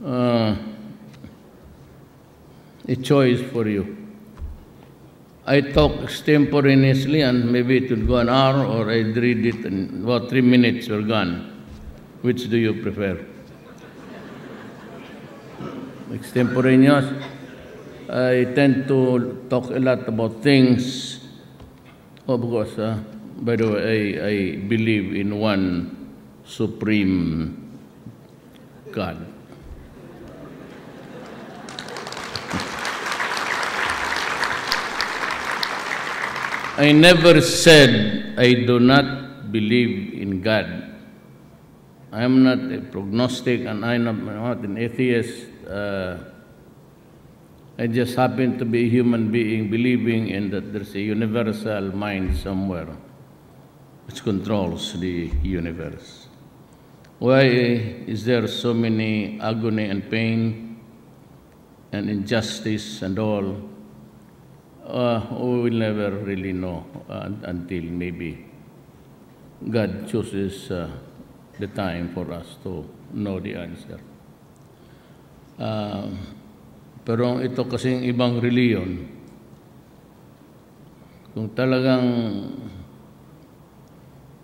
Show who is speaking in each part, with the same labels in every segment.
Speaker 1: a choice for you. I talk extemporaneously and maybe it will go an hour, or I read it in about 3 minutes, we're gone. Which do you prefer? Extemporaneous. I tend to talk a lot about things. Of course, by the way, I believe in one supreme God. I never said I do not believe in God. I am not a prognostic and I am not an atheist. I just happen to be a human being believing in that there's a universal mind somewhere which controls the universe. Why is there so many agony and pain and injustice and all? We will never really know until maybe God chooses the time for us to know the answer. Pero ito kasing ibang reliyon, kung talagang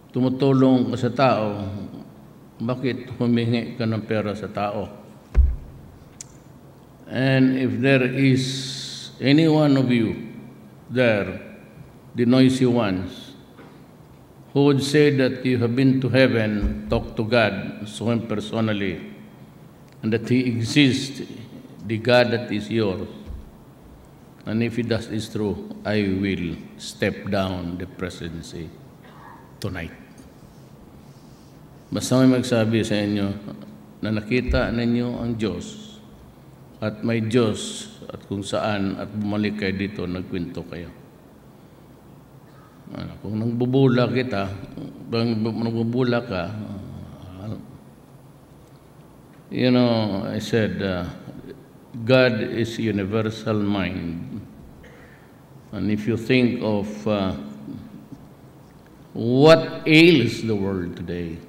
Speaker 1: tumutulong ka sa tao, bakit humingi ka ng pera sa tao? And if there is any one of you there, the noisy ones, who would say that you have been to heaven, talk to God, saw Him personally, and that He exists, the God that is yours, and if that is true, I will step down the presidency tonight. Basta may magsabi sa inyo na nakita ninyo ang Diyos at may Diyos at kung saan at bumalik kayo dito, nagkwento kayo. Kung nagbubula kita, nagbubula ka, you know, I said, God is universal mind. And if you think of what ails the world today,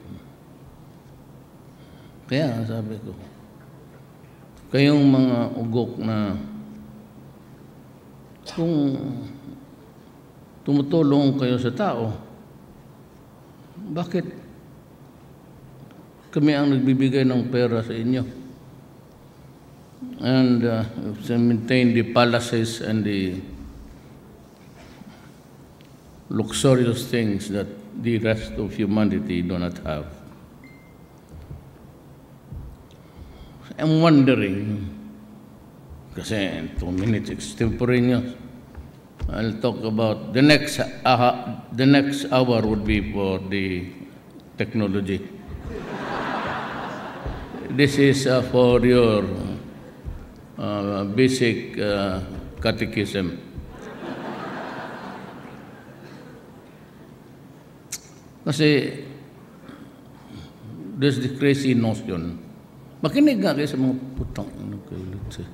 Speaker 1: kaya sabi ko, kayong mga ugok na kung tumutulong kayo sa tao, bakit kami ang nagbibigay ng pera sa inyo? And maintain the palaces and the luxurious things that the rest of humanity do not have. I'm wondering, kasi 2 minutes extemporaneous, I'll talk about the next hour would be for the technology. This is for your basic catechism. Kasi there's the crazy notion. Makinig nga kayo sa mga putang nagkailit.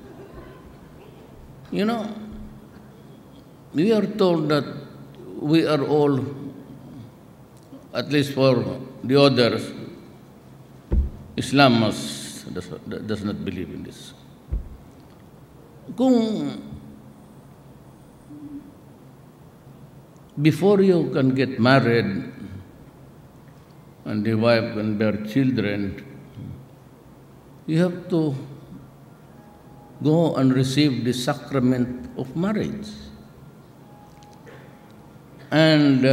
Speaker 1: You know, we are told that we are all, at least for the others, Islam does not believe in this. Kung before you can get married and the wife can bear children, you have to go and receive the sacrament of marriage. And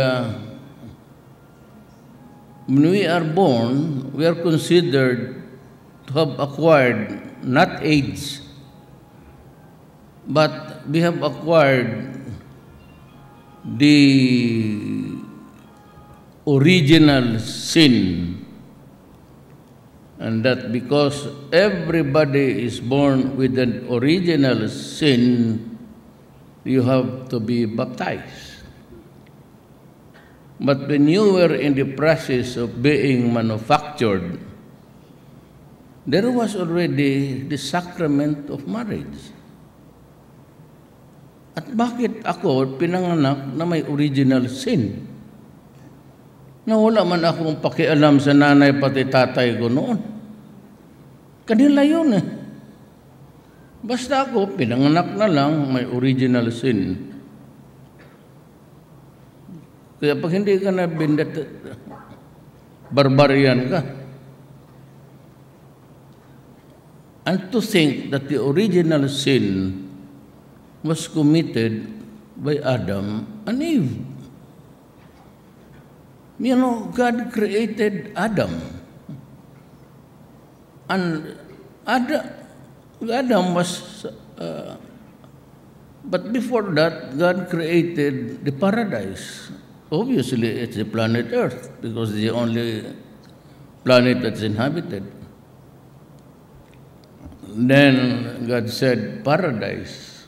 Speaker 1: when we are born, we are considered to have acquired not age, but we have acquired the original sin. And that because everybody is born with an original sin, you have to be baptized. But when you were in the process of being manufactured, there was already the sacrament of marriage. At bakit ako pinanganak na may original sin? Na wala man akong pakialam sa nanay pati tatay ko noon. Kanila yun eh. Basta ako, pinanganak na lang, may original sin. Kaya pag hindi ka na bindat, barbarian ka. And to think that the original sin was committed by Adam and Eve. You know, God created Adam. And Adam was, but before that, God created the paradise. Obviously, it's the planet Earth because it's the only planet that's inhabited. Then God said, paradise.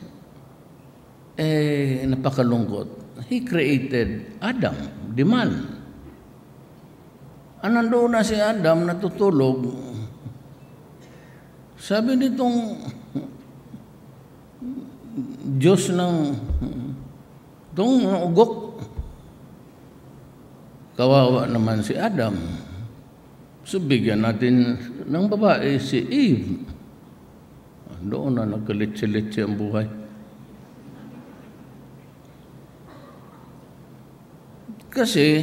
Speaker 1: Napakalungkot. He created Adam, the man. Nandoon na si Adam, natutulog. Sabi nitong Diyos ng itong ugok, kawawa naman si Adam. So bigyan natin ng babae si Eve. Doon na nagkalitsi-litsi ang buhay. Kasi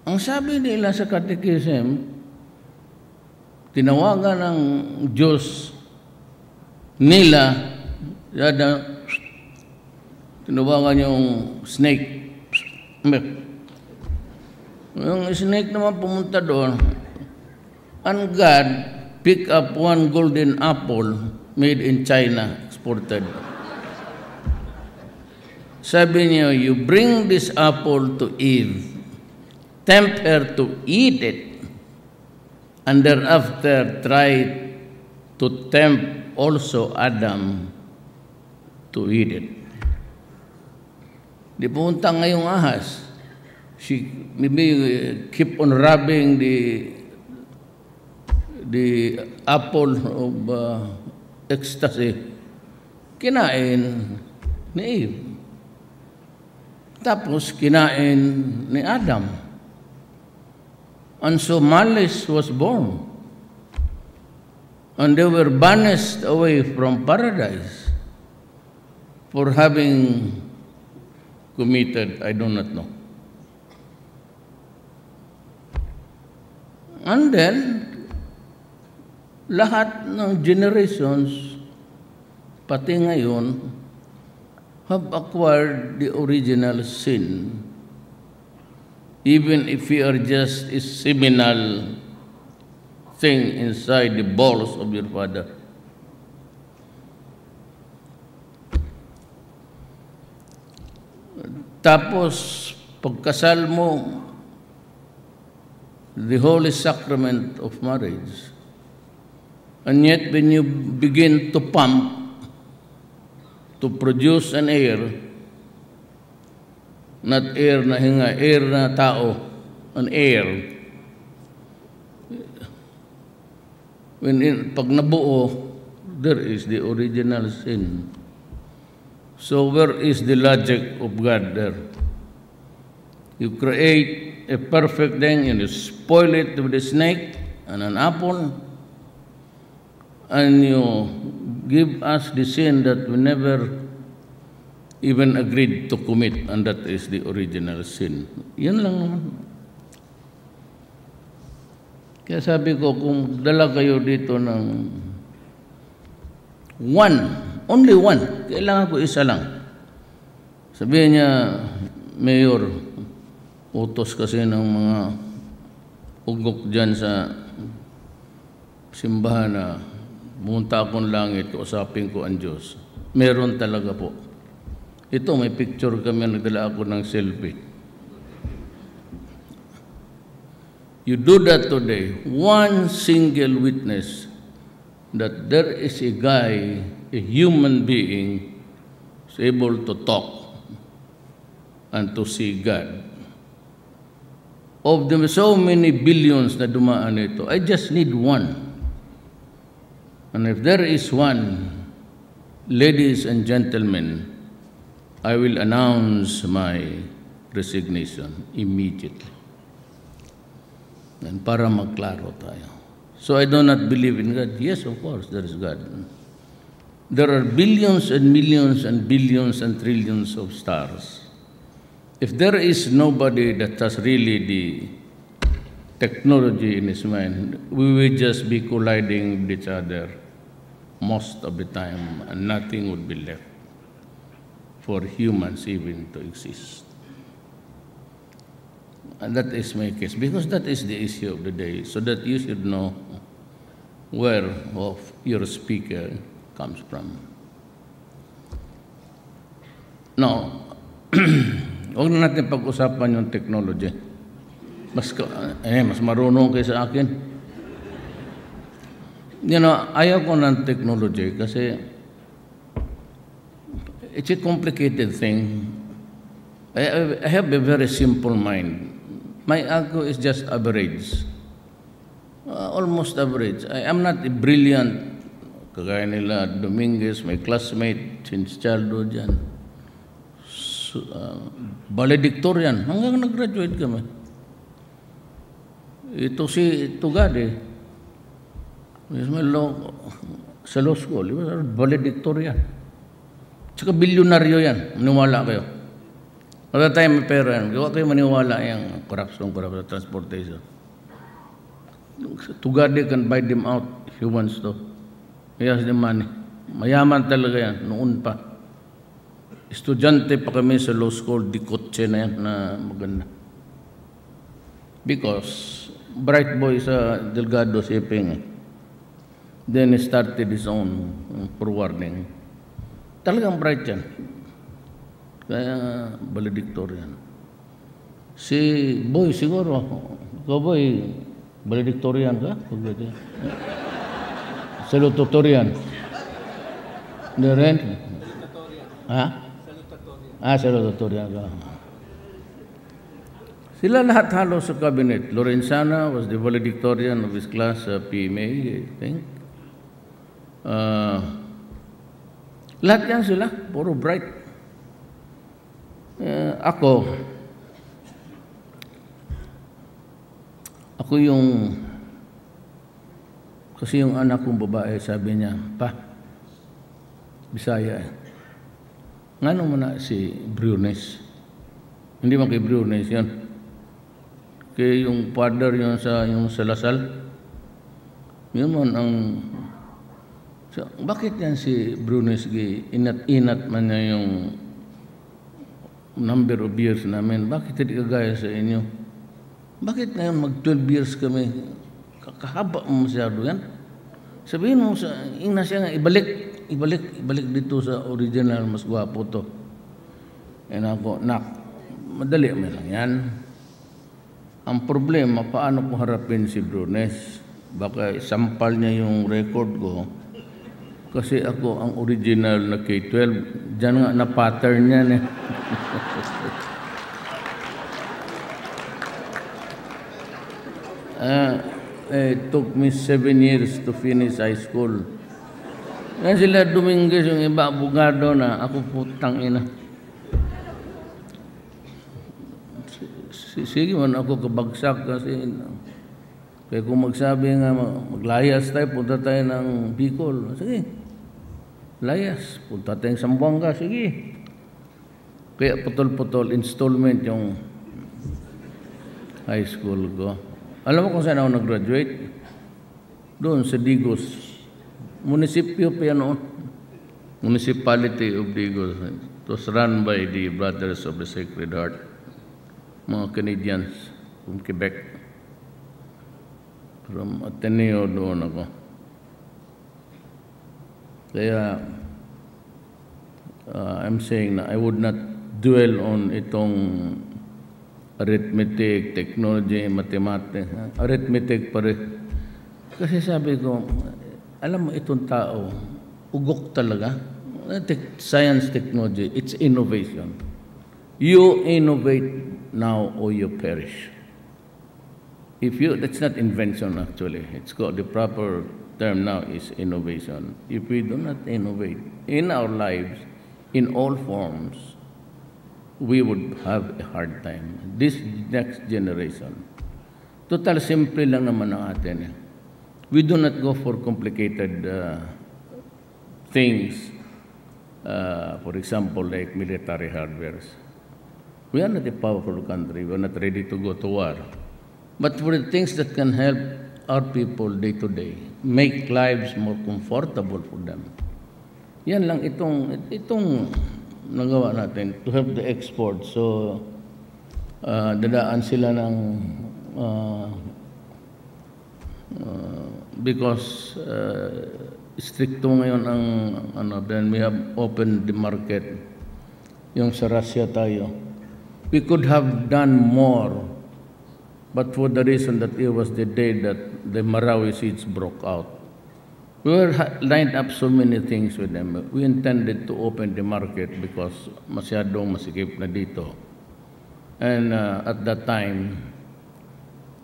Speaker 1: ang sabi nila sa Catechism, tinawagan ng Diyos nila, tinawagan yung snake. Yung snake naman pumunta doon, and God pick up one golden apple made in China, exported. Sabi niya, you bring this apple to Eve, tempt her to eat it, and thereafter try to tempt also Adam to eat it. Di pumunta ngayong ahas. She maybe keep on rubbing the apple of ecstasy. Kinain ni Eve. Tapos kinain ni Adam. And so malice was born. And they were banished away from paradise for having committed, I do not know. And then, lahat ng generations, pati ngayon, have acquired the original sin, even if we are just a seminal thing inside the balls of your father. Tapos, pagkasal mo, the holy sacrament of marriage, and yet when you begin to pump, to produce an heir, not heir na hinga, heir na tao, an heir. Pag nabuo, there is the original sin. So where is the logic of God there? You create a perfect thing and you spoil it with a snake and an apple, and you give us the sin that we never even agreed to commit, and that is the original sin. Yan lang naman. Kaya sabi ko, kung dala kayo dito ng one, only one, kailangan ko isa lang. Sabihin niya, Mayor, utos kasi ng mga ugok dyan sa simbahan na pumunta akong langit, usapin ko ang Diyos. Meron talaga po. Ito, may picture kami, nagdala ako ng selfie. You do that today, one single witness that there is a guy, a human being, is able to talk and to see God. Of the so many billions na dumaan ito, I just need one. And if there is one, ladies and gentlemen, I will announce my resignation immediately. And para magklaro tayo. So I do not believe in God. Yes, of course, there is God. There are billions and millions and billions and trillions of stars. If there is nobody that has really the technology in his mind, we will just be colliding with each other most of the time, and nothing would be left for humans even to exist. And that is my case, because that is the issue of the day, so that you should know where of your speaker comes from. Now, huwag na natin pag-usapan yung technology. Mas marunong kayo sa akin. You know, ayaw ko ng technology kasi it's a complicated thing. I have a very simple mind. My IQ is just average. Almost average. I am not a brilliant, kagaya nila Dominguez, my classmate since childhood yan. Valedictorian, hanggang nag-graduate kami. Ito si Tugade, sa law school, valedictorian. Tsaka bilyonaryo yan, maniwala kayo. At that time, may pera yan. Gawa kayo maniwala yung corruption, transportation. Tugade can buy them out if he wants to. He has the money. Mayaman talaga yan, noon pa. Estudyante pa kami sa law school, di kotse na yan na maganda. Because bright boy sa Delgado Shipping, then he started his own forwarding. Talagang bright yan. Kaya valedictorian. Si Boy siguro, ikaw Boy, valedictorian ka? Salutatorian. Hindi rin? Ha? Salutatorian ka. Sila lahat halos sa cabinet. Lorenzana was the valedictorian of his class, PMA, I think. Lahat yan sila, puro bright. Ako yung, kasi yung anak kong babae, sabi niya, Pa, Bisaya ngano mo na si Brunes? Hindi man kay Brunes yan. Kaya yung father yun sa Lasal, yun man ang, so, bakit yan si Brunes, inat-inat man niya yung number of years namin, bakit hindi kagaya sa inyo? Bakit ngayon mag-12 years kami? Kakahaba mo masyado yan. Sabihin mo sa ina siya nga, ibalik dito sa original, mas gwapo to. And ako, nak, madali mo lang yan. Ang problema, paano ko harapin si Brunes? Baka isampal niya yung record ko. Kasi ako ang original na K-12. Diyan nga na pattern yan eh. It took me 7 years to finish high school. Yan sila Dominguez, yung iba abogado na, ako putang ina. Sige man ako kabagsak kasi kaya kung magsabi nga maglayas tayo, punta tayo ng Bicol. Sige, layas, punta tayong Zamboanga, sige. Kaya putol-putol, installment yung high school ko. Alam mo kung saan ako nag-graduate? Doon sa Digos. Munisipyo pa yan noon. Municipality of Digos. It was run by the Brothers of the Sacred Heart. Mga Canadians from Quebec. From Ateneo doon ako. Kaya, I'm saying na I would not dwell on itong arithmetic, technology, mathematics. Arithmetic pa rin. Kasi sabi ko, alam mo itong tao, ugok talaga. Science, technology, it's innovation. You innovate now or you perish. That's not invention actually. It's called, the proper term now is innovation. If we do not innovate in our lives, in all forms, we would have a hard time. This next generation. Total simple lang naman ang atin. We do not go for complicated things, for example, like military hardware. We are not a powerful country. We are not ready to go to war. But for the things that can help our people day to day, make lives more comfortable for them. Yan lang itong nagawa natin to help the export. So, dadaan sila ng because stricto ngayon ang then we have opened the market. Yung sa Russia tayo. We could have done more, but for the reason that it was the day that the Marawi siege broke out. We were lined up so many things with them. We intended to open the market because masyadong masikip na dito. And at that time,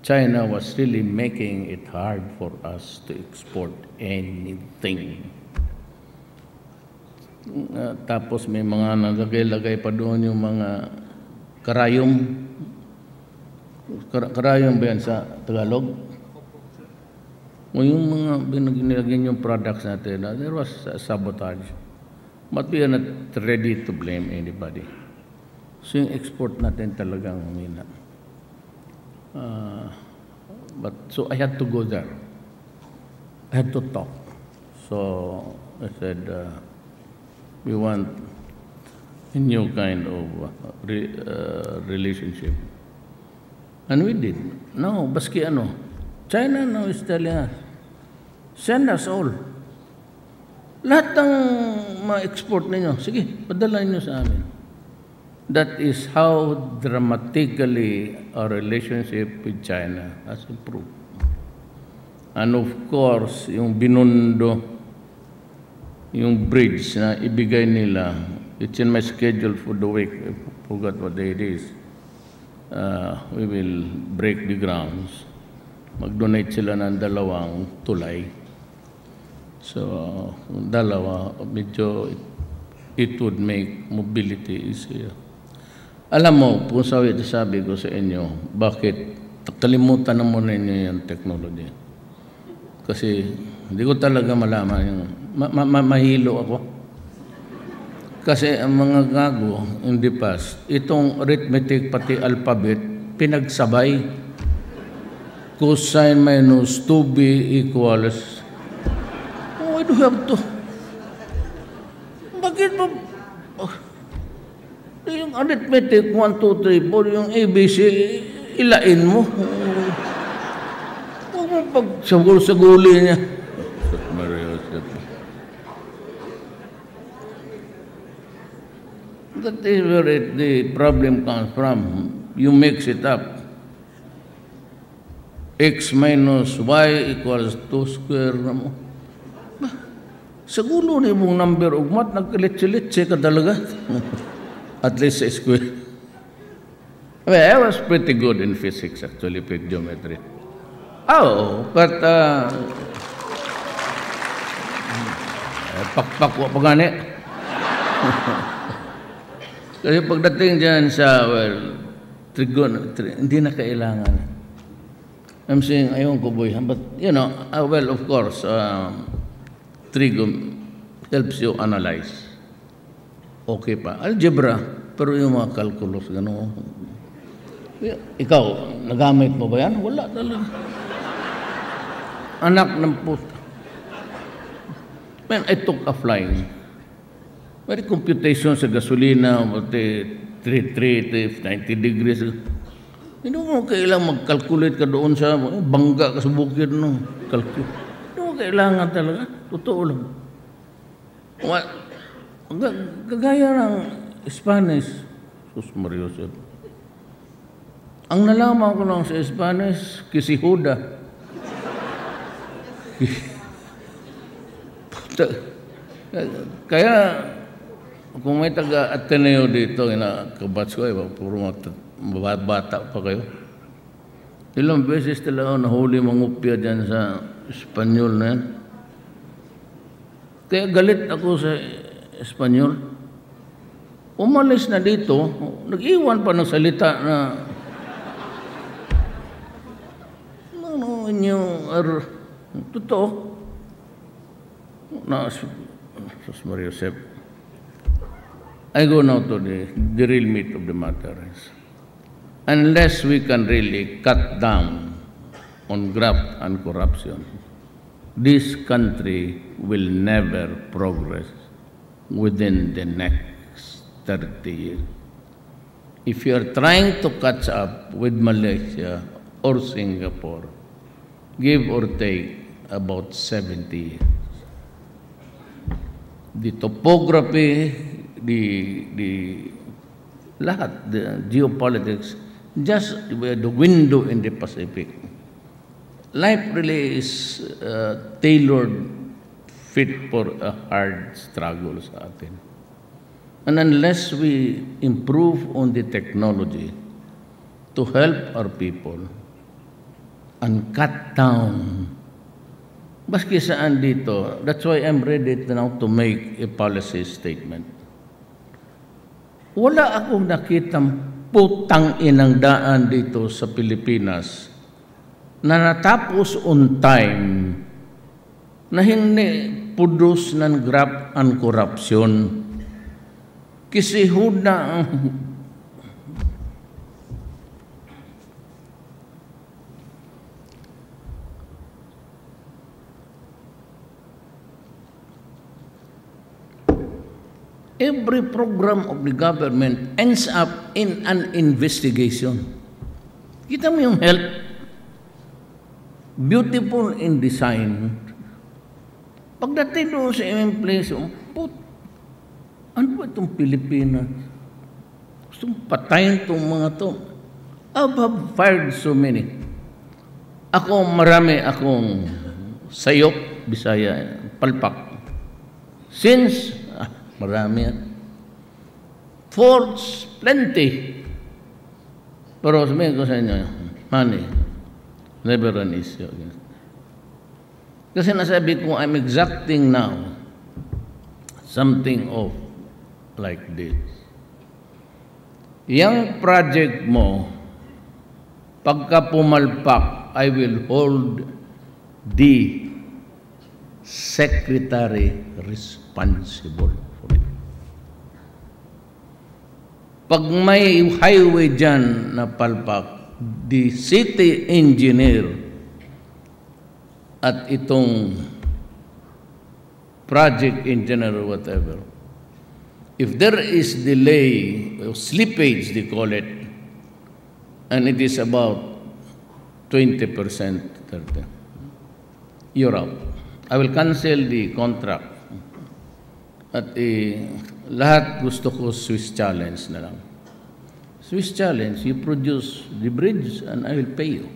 Speaker 1: China was really making it hard for us to export anything. Tapos may mga nagagay-lagay pa doon yung mga karayom. Karayom ba yan sa Tagalog? O yung mga binagyan yung products natin, there was sabotage. But we are not ready to blame anybody. So yung export natin talagang humina. But so I had to go there. I had to talk. So I said, we want a new kind of relationship. And we did. No, baski ano, China now is telling us, send us all. Lahat ng ma-export ninyo, sige, padala ninyo sa amin. That is how dramatically our relationship with China has improved. And of course, yung binundo, yung bridge na ibigay nila, it's in my schedule for the week. I forgot what day it is. We will break the grounds. Mag-donate sila ng 2 tulay. So, dalawa, medyo it would make mobility easier. Alam mo, kung sabi ko sa inyo, bakit kalimutan na muna ninyo yung technology? Kasi hindi ko talaga malaman yung mahilo ako. Kasi ang mga gago in the past, itong arithmetic pati alphabet, pinagsabay. Cosine minus 2b equals. Oh, I do have to. Bakit ba? Yung arithmetic 1, 2, 3, 4, yung ABC, ilain mo. Huwag mo pagsagul-saguli niya. That is where the problem comes from. You mix it up. X minus Y equals 2 square na mo. Sagulo na yung number of math, nagkalitsalitsi ka talaga. At least a square. I mean, I was pretty good in physics, actually, with geometry. Oh, but pakpak pa gani. Kasi pagdating dyan sa, well, trigonometry, hindi na kailangan. I'm saying, ayun ko boy, but, you know, well, of course, trigonometry helps you analyze. Okay pa. Algebra, pero yung mga calculus, gano'n. Ikaw, nagamit mo ba yan? Wala talaga. Anak ng puta. Man, I took a flying. May computation sa gasolina, 90 degrees. Hindi mo kailangan mag-calculate ka doon sa bangga ka sa bukid. No? Hindi mo kailangan talaga. Totoo lang. Kagaya ng Spanish, Sus Mario Joseph. Ang nalaman ko lang sa Spanish, kisihuda. Kaya, kung may taga-Ateneo dito, kabats ko, puro bata pa kayo. Ilang beses talaga nahuli mangupya dyan sa Espanyol na yan. Kaya galit ako sa Espanyol. Umalis na dito, nag-iwan pa ng salita na Totoo. No, Sus Maria Josep. I go now to the real meat of the matter. Unless we can really cut down on graft and corruption, this country will never progress within the next 30 years. If you are trying to catch up with Malaysia or Singapore, give or take about 70 years. The topography, the lahat, the geopolitics, just the window in the Pacific. Life really is tailored, fit for a hard struggle sa atin. And unless we improve on the technology to help our people and cut down, baski saan dito, that's why I'm ready now to make a policy statement. Wala akong nakitang putang inang daan dito sa Pilipinas na natapos on time na hindi pudos ng graft and corruption. Kasi huna ang every program of the government ends up in an investigation. Kita mo yung health, beautiful in design. Pagdating doon sa place, ano ba itong Pilipinas? Gustong patayin itong mga to. I've fired so many. Marami akong sayop, Bisaya, palpak. Since marami yan. Forts, plenty. Pero sabihin ko sa inyo, money, never an issue. Kasi nasabi ko, I'm exacting now something of like this. Yang project mo, pagka pumalpak, I will hold the secretary responsible. Pag may highway dyan na palpak, the city engineer at itong project engineer or whatever, if there is delay, or slippage they call it, and it is about 20%, 30%, you're out. I will cancel the contract. At lahat gusto ko Swiss challenge na lang. Swiss challenge, you produce the bridge and I will pay you.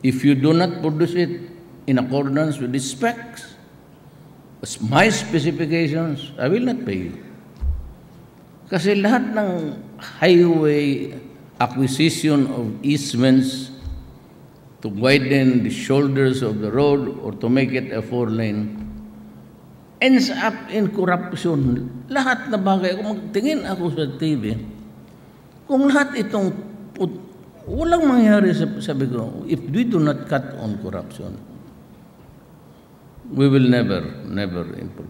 Speaker 1: If you do not produce it in accordance with the specs, my specifications, I will not pay you. Kasi lahat ng highway acquisition of easements to widen the shoulders of the road or to make it a 4-lane ends up in corruption. Lahat na bagay, kung magtingin ako sa TV, kung lahat itong, walang mangyari, sabi ko, if we do not cut on corruption, we will never improve.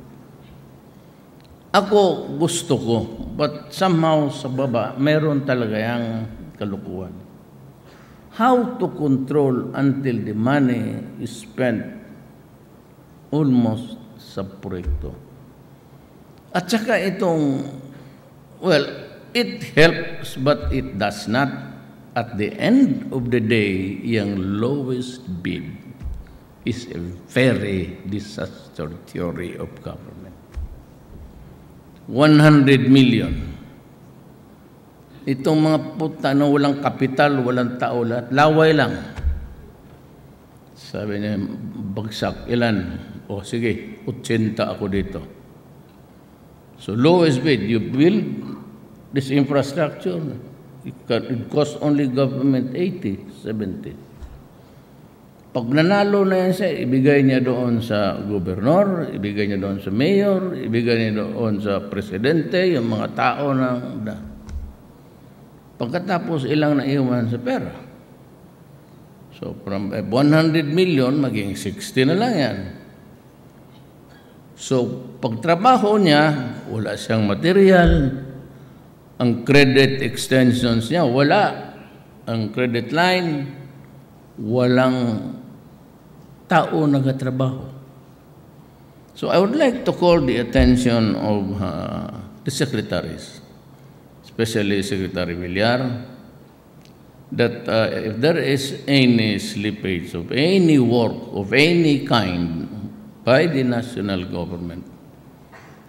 Speaker 1: Ako, gusto ko, but somehow sa baba, meron talaga yung kalukuhan. How to control until the money is spent almost sa proyekto. At saka itong, well, it helps but it does not. At the end of the day, yung lowest bid is a very disaster theory of government. 100 million. Itong mga puta na walang kapital, walang tao, lahat, laway lang. Sabi niya, bagsak, ilan? O sige, 80 ako dito. So lowest bid, you build this infrastructure. It costs only government 80, 70. Pag nanalo na yan siya, ibigay niya doon sa gobernador, ibigay niya doon sa mayor, ibigay niya doon sa presidente, yung mga tao na pagkatapos ilang naiwan sa pera. So from 100 million, maging 60 na lang yan. So pagtrabaho niya, wala siyang material. Ang credit extensions niya, wala. Ang credit line, walang tao nagatrabaho. So I would like to call the attention of the secretaries, especially Secretary Villar, that if there is any slippage of any work of any kind by the national government,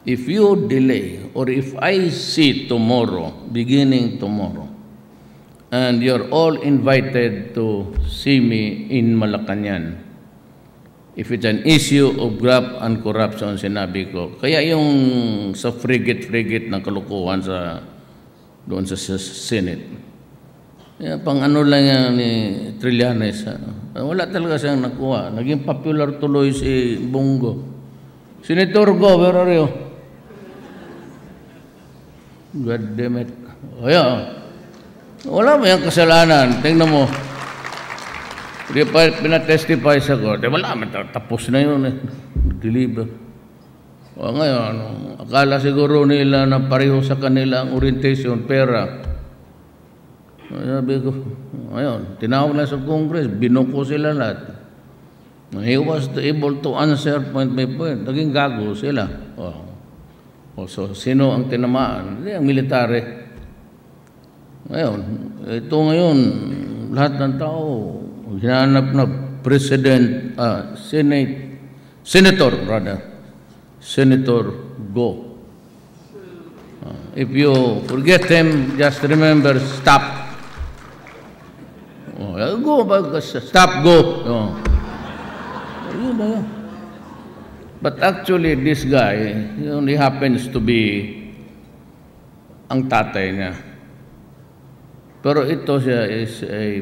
Speaker 1: if you delay or if I see tomorrow, beginning tomorrow, and you're all invited to see me in Malacanang, if it's an issue of graft and corruption, sinabi ko. Kaya yung sa frigate ng kalukuhan doon sa Senate, pang ano lang yan ni Trillanes. Wala talaga siyang nakuha. Naging popular tuloy si Bongo. Senator Go, where are you? God damn it. Wala mo yung kasalanan. Tingnan mo. Pinatestify sa court. Wala, tapos na yun. Deliver. Ngayon, akala siguro nila na pareho sa kanila ang orientation, pera. Sabi ko, ayun, tinawag na sa Congress, binuko sila lahat. He was able to answer point by point. Naging gago sila. So, sino ang tinamaan? Ang military. Ngayon, ito ngayon, lahat ng tao, hinanap na President, Senator, Go. If you forget him, just remember, stop. Go, stop, go. But actually, this guy, he only happens to be ang tatay niya. Pero ito siya is a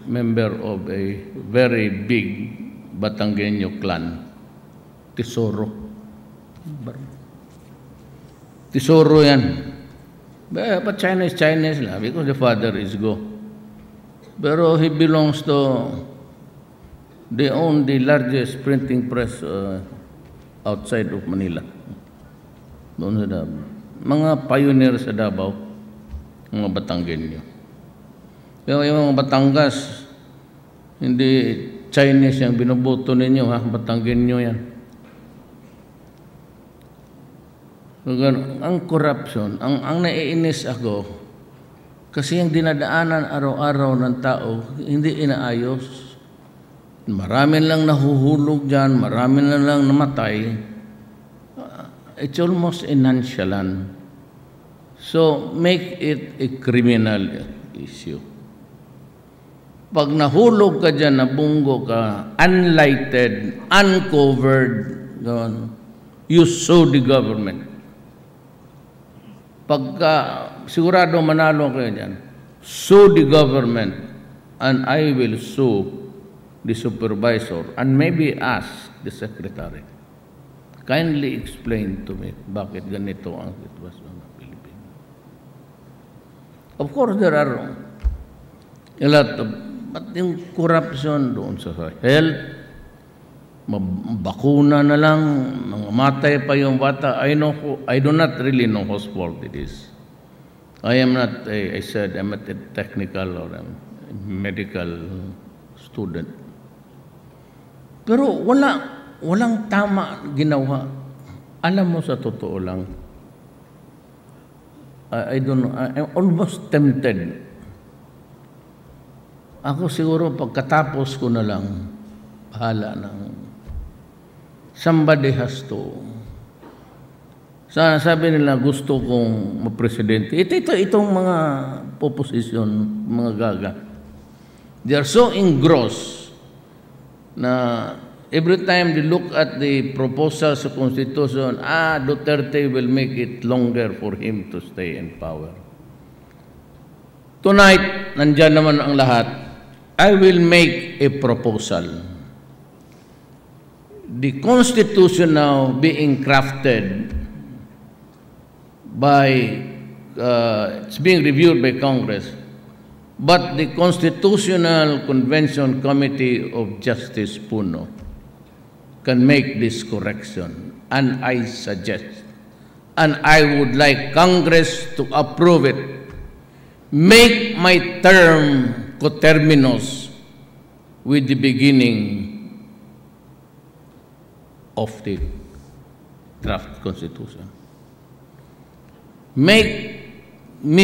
Speaker 1: member of a very big Batanggenyo clan. Tesoro. Tesoro yan. But Chinese lang because the father is Go. Pero he belongs to, they own the largest printing press outside of Manila. Doon sa Davao. Mga pioneer sa Davao, mga Batanggenyo. Pero yung mga Batangas, hindi Chinese yung binubuto ninyo, ha? Batanggenyo yan. So, ang corruption, ang naiinis ako, kasi yung dinadaanan araw-araw ng tao, hindi inaayos. Marami lang nahuhulog dyan, marami lang namatay. It's almost a nonchalant. So, make it a criminal issue. Pag nahulog ka dyan, nabunggo ka, unlighted, uncovered, you sue the government. Pagka sigurado manalo kayo dyan, sue the government and I will sue the supervisor and maybe ask the secretary. Kindly explain to me bakit ganito ang sitwasyon ng Pilipinas. Of course, there are a lot of, but yung corruption doon sa health, bakuna na lang, mamatay pa yung bata. I do not really know whose fault it is. I am not, I said, I'm not a technical or a medical student. Pero walang tama ginawa. Alam mo, sa totoo lang, I don't know, I'm almost tempted. Ako siguro pagkatapos ko na lang, bahala ng somebody has to. Sabi nila, gusto kong mapresidente. Itong mga opposition, mga gaga. They are so engrossed na every time they look at the proposal sa Constitution, Duterte will make it longer for him to stay in power. Tonight, nandyan naman ang lahat. I will make a proposal. The Constitution now being crafted by, it's being reviewed by Congress. But the Constitutional Convention Committee of Justice Puno can make this correction, and I suggest, and I would like Congress to approve it. Make my term coterminous with the beginning of the draft Constitution. Make me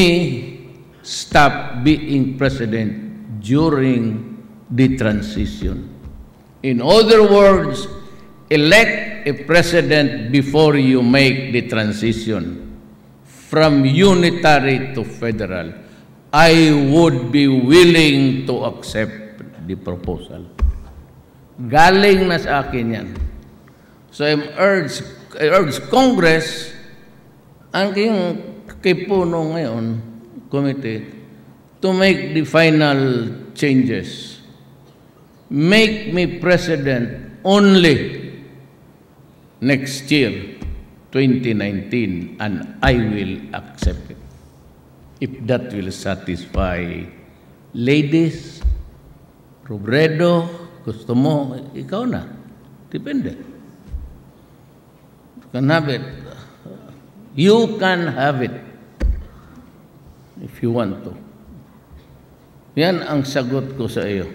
Speaker 1: stop being president during the transition. In other words, elect a president before you make the transition from unitary to federal. I would be willing to accept the proposal. Galing na sa akin yan. So I urge Congress, ang kay Puno ngayon, committee, to make the final changes. Make me president only next year, 2019, and I will accept it. If that will satisfy ladies, Robredo, gusto mo, ikaw na. Depende. You can have it. You can have it if you want to. Yan ang sagot ko sa iyo.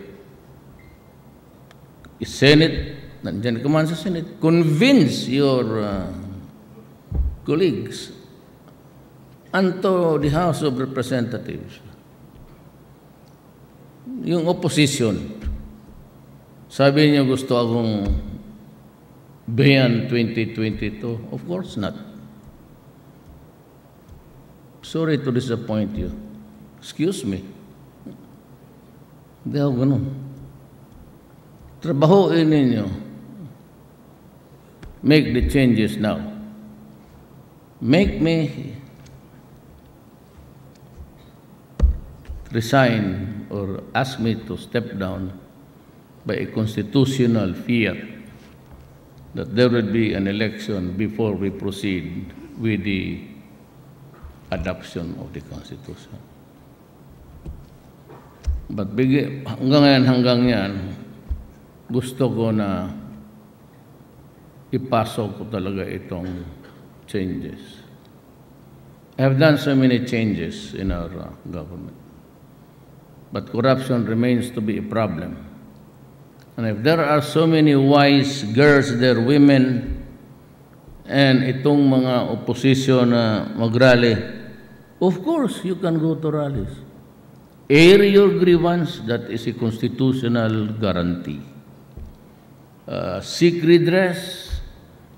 Speaker 1: Senate, nandiyan ka man sa Senate, convince your colleagues and to the House of Representatives. Yung opposition, sabi niyo gusto akong beyond 2022. Of course not. Sorry to disappoint you. Excuse me. Hindi ako ganun. Trabahoin ninyo. Make the changes now. Make me resign or ask me to step down by a constitutional fiat that there will be an election before we proceed with the adoption of the Constitution. But hanggang yan, gusto ko na ipasok ko talaga itong changes. I have done so many changes in our government. But corruption remains to be a problem. And if there are so many wise girls there, women, and itong mga opposition na mag-rally, of course, you can go to rallies. Air your grievance, that is a constitutional guarantee. Seek redress,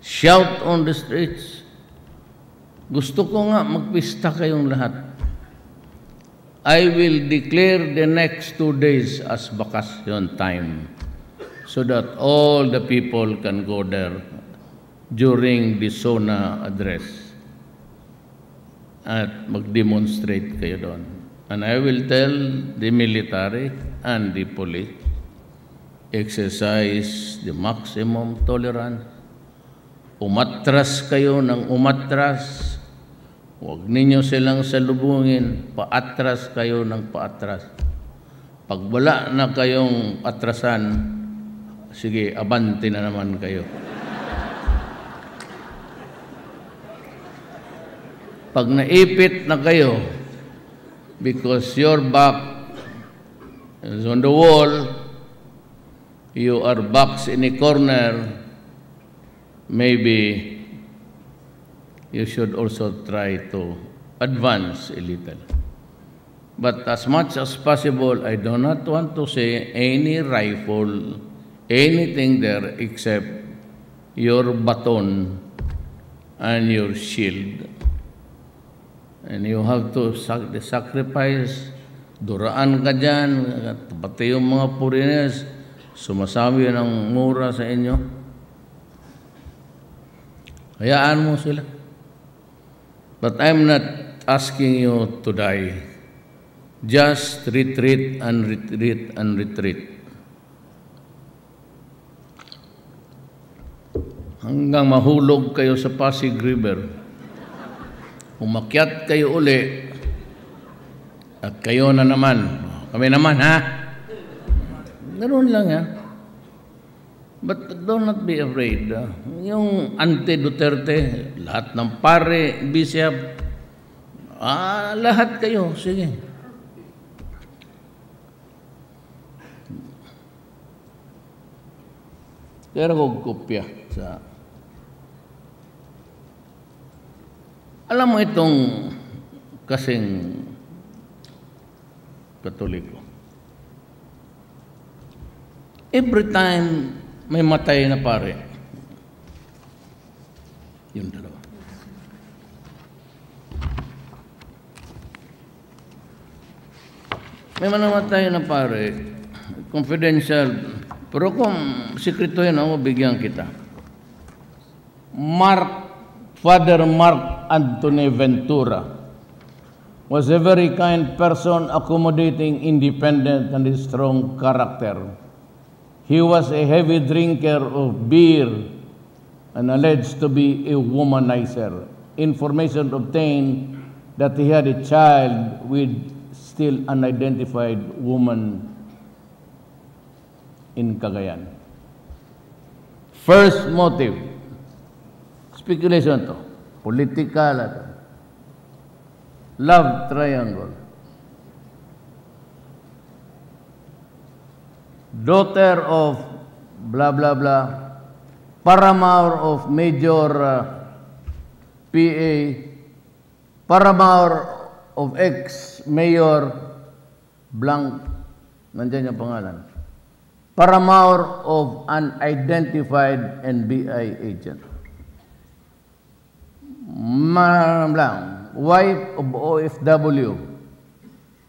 Speaker 1: shout on the streets. Gusto ko nga magpista kayong lahat. I will declare the next 2 days as vacation time so that all the people can go there during the SONA address at mag-demonstrate kayo doon. And I will tell the military and the police, exercise the maximum tolerance. Umatras kayo ng umatras. Huwag ninyo silang salubungin, paatras kayo ng paatras. Pag wala na kayong atrasan, sige, abante na naman kayo. Pag naipit na kayo, because your back is on the wall, you are boxed in a corner, maybe you should also try to advance a little. But as much as possible, I do not want to say any rifle, anything there except your baton and your shield. And you have to sacrifice, duraan ka dyan, pati yung mga foreigners, sumasabi ng mura sa inyo. Hayaan mo sila. But I'm not asking you to die. Just retreat and retreat and retreat. Hanggang mahulog kayo sa Pasig River. Umakyat kayo uli at kayo na naman Kami naman, ha? Ganoon lang, ha? But do not be afraid. Yung anti-Duterte, lahat ng pare, bishop, lahat kayo, sige. Kaya ko kopya sa... Alam mo itong kasing Katoliko. Every time may matay na pare, yung dalawa. May manamatay na pare, confidential, pero kung sikreto yun, bigyan kita. Father Mark Anthony Ventura was a very kind person, accommodating, independent, and a strong character. He was a heavy drinker of beer and alleged to be a womanizer. Information obtained that he had a child with still unidentified woman in Cagayan. First motive, speculation to, political, love triangle. Daughter of blah blah blah, paramour of Major PA, paramour of ex-mayor blank, nandiyan yung pangalan, paramour of unidentified NBI agent. Wife of OFW,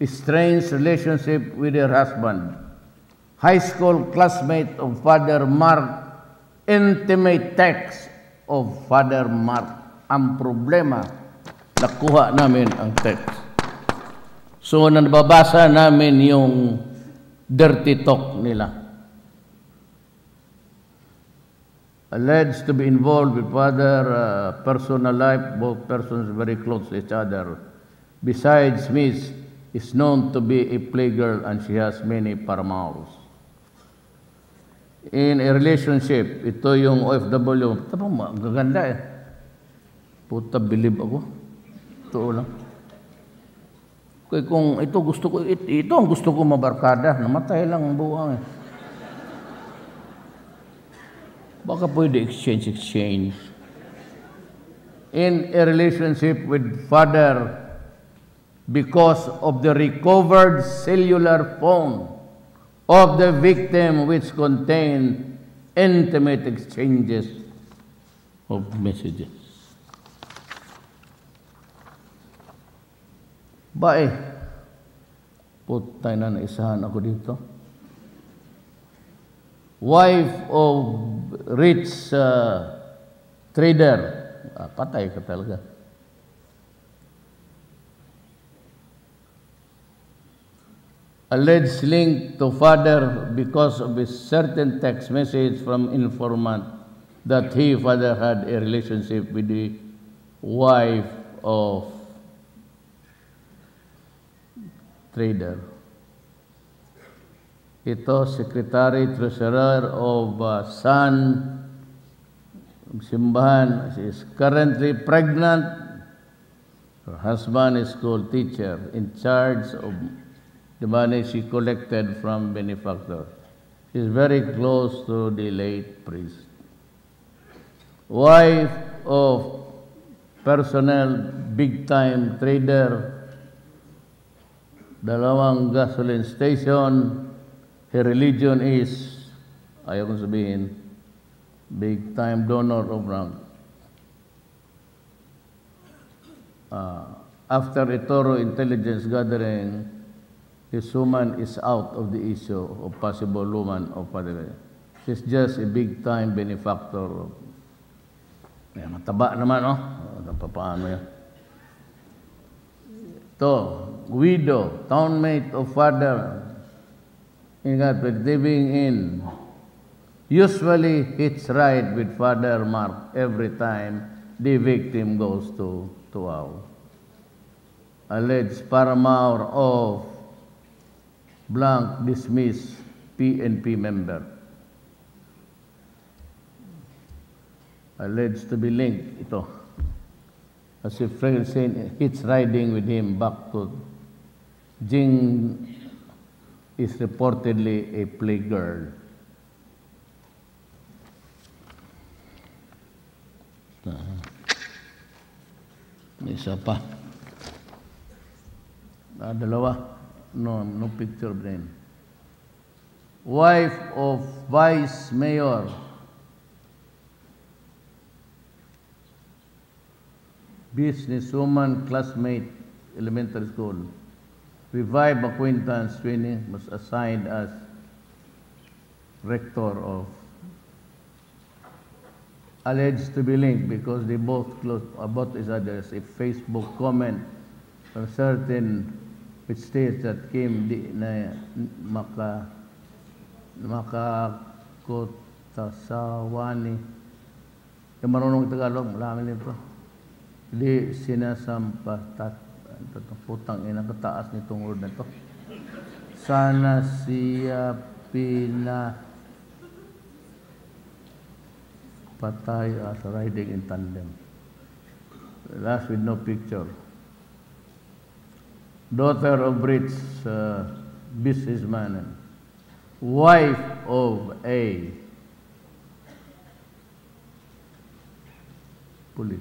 Speaker 1: strange relationship with her husband. High school classmate of Father Mark, intimate text of Father Mark. Ang problema, nakuha namin ang text. So, nababasa namin yung dirty talk nila. Alleged to be involved with Father personal life, both persons very close to each other. Besides, Miss is known to be a playgirl and she has many paramours. In a relationship, ito yung OFW, tapos gaganda eh. Puta, believe ako. Ito lang. Kaya kung ito gusto ko, ito ang gusto ko mabarkada, namatay lang ang buwang eh. Baka pwede exchange. In a relationship with Father because of the recovered cellular phone of the victim, which contained intimate exchanges of messages. Ba putay na naisahan ako dito. Wife of rich trader. Patay ka talaga. Alleged link to father because of a certain text message from informant that he, father, had a relationship with the wife of trader. Ito, Secretary Treasurer of San Simbahan. She is currently pregnant. Her husband is school teacher in charge of the money she collected from benefactors. She is very close to the late priest. Wife of personnel, big-time trader, dalawang gasoline station. Her religion is, ayaw kong sabihin, big-time donor of rank. After a thorough intelligence gathering, his woman is out of the issue of possible woman of father. She's just a big-time benefactor. Mataba naman, no? Paano yan? Ito, widow, townmate of father, living in, usually hits ride with Father Mark every time the victim goes to Tuaw. Alleged paramour of blank dismiss PNP member. Alleged to be linked ito. As if friend saying it's riding with him back to Jing is reportedly a playgirl. Isa pa. Dalawa. No picture of them. Wife of Vice Mayor. Businesswoman, classmate, elementary school. Revive acquaintance when he was assigned as rector of. Alleged to be linked because they both close about each other. A Facebook comment from certain which states that Kim di na makakotasawani. Yung marunong Tagalog, malaman nito. Di sinasampatat. Putang ina, kataas nitong word na to. Sana siya patay as riding in tandem. Last with no picture. Daughter of rich businessman. Wife of a police.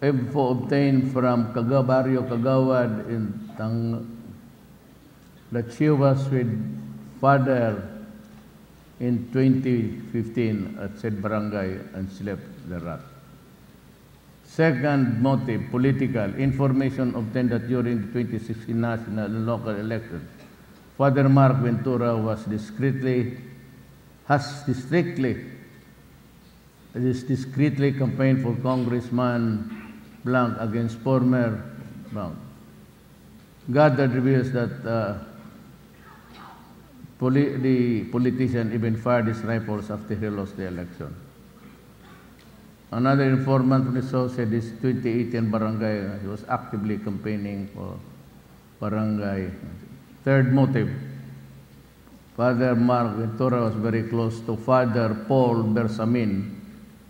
Speaker 1: Info obtained from Barrio Kagawad in that she was with father in 2015 at said barangay and slept the rat. Second motive, political. Information obtained that during the 2016 national and local elections, Father Mark Ventura was discreetly campaigned for Congressman blank against former blank. Gathered reveals that the politician even fired his rifles after he lost the election. Another informant from the source said this 2018 barangay, he was actively campaigning for barangay. Third motive, Father Mark Ventura was very close to Father Paul Bersamin,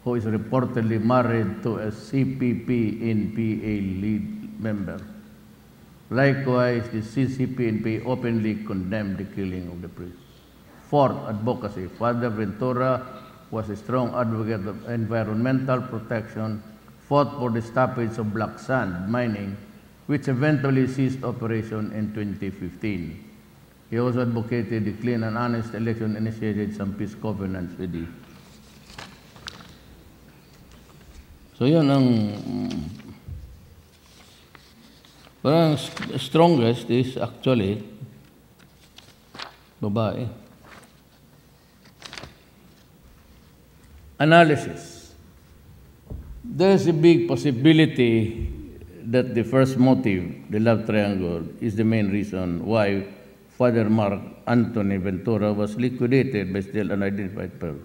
Speaker 1: who is reportedly married to a CPP-NPA lead member. Likewise, the CCP-NPA openly condemned the killing of the priest. Fourth, advocacy. Father Ventura was a strong advocate of environmental protection, fought for the stoppage of black sand mining, which eventually ceased operation in 2015. He also advocated the clean and honest election, initiated some peace covenants with the. So yun ang parang strongest is actually babae. Analysis. There's a big possibility that the first motive, the love triangle, is the main reason why Father Mark Anthony Ventura was liquidated by still unidentified person,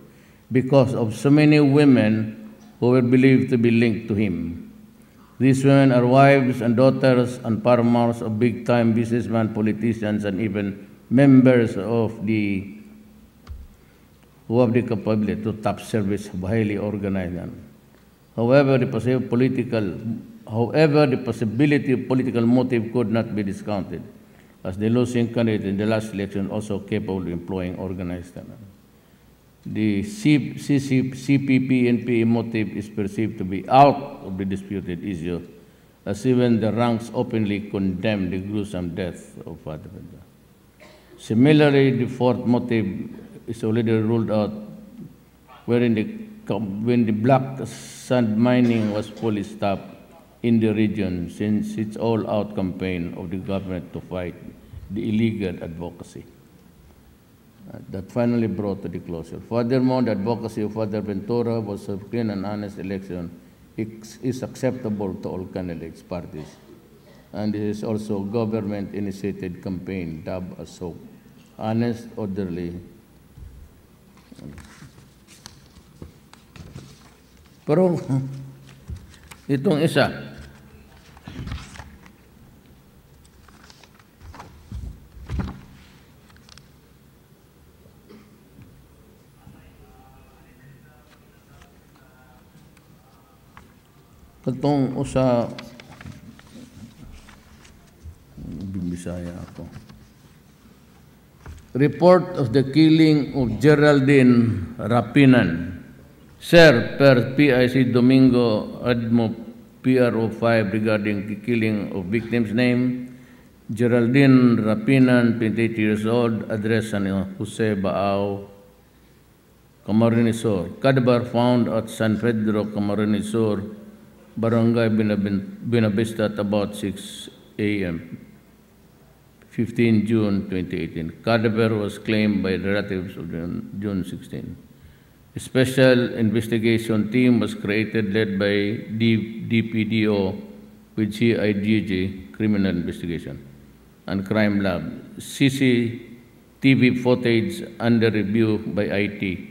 Speaker 1: because of so many women who were believed to be linked to him. These women are wives and daughters and paramours of big-time businessmen, politicians, and even members of the who have the capability to top service of highly organized. However, the possibility of political motive could not be discounted, as the losing candidate in the last election also capable of employing organized. The CPP-NPA motive is perceived to be out of the disputed issue, as even the ranks openly condemned the gruesome death of Father Ventura. Similarly, the fourth motive is already ruled out, when the black sand mining was fully stopped in the region, since its all-out campaign of the government to fight the illegal advocacy. That finally brought to the closure. Furthermore, the advocacy of Father Ventura was a clean and honest election is acceptable to all candidates, parties. And it is also a government-initiated campaign dubbed as so honest, orderly. Pero itong isa, Katong usa Bisaya ako. Report of the killing of Geraldine Rapinan. Sir, per PIC Domingo Admo PRO5 regarding the killing of victim's name, Geraldine Rapinan, 28 years old, address San Jose Baao, Camarines Sur. Cadaver found at San Pedro, Camarines Sur, Barangay Binavista at about 6 a.m. 15 June 2018. Cadaver was claimed by relatives of June 16. A special investigation team was created led by DPDO with CIDG, Criminal Investigation, and Crime Lab. CCTV footage under review by IT.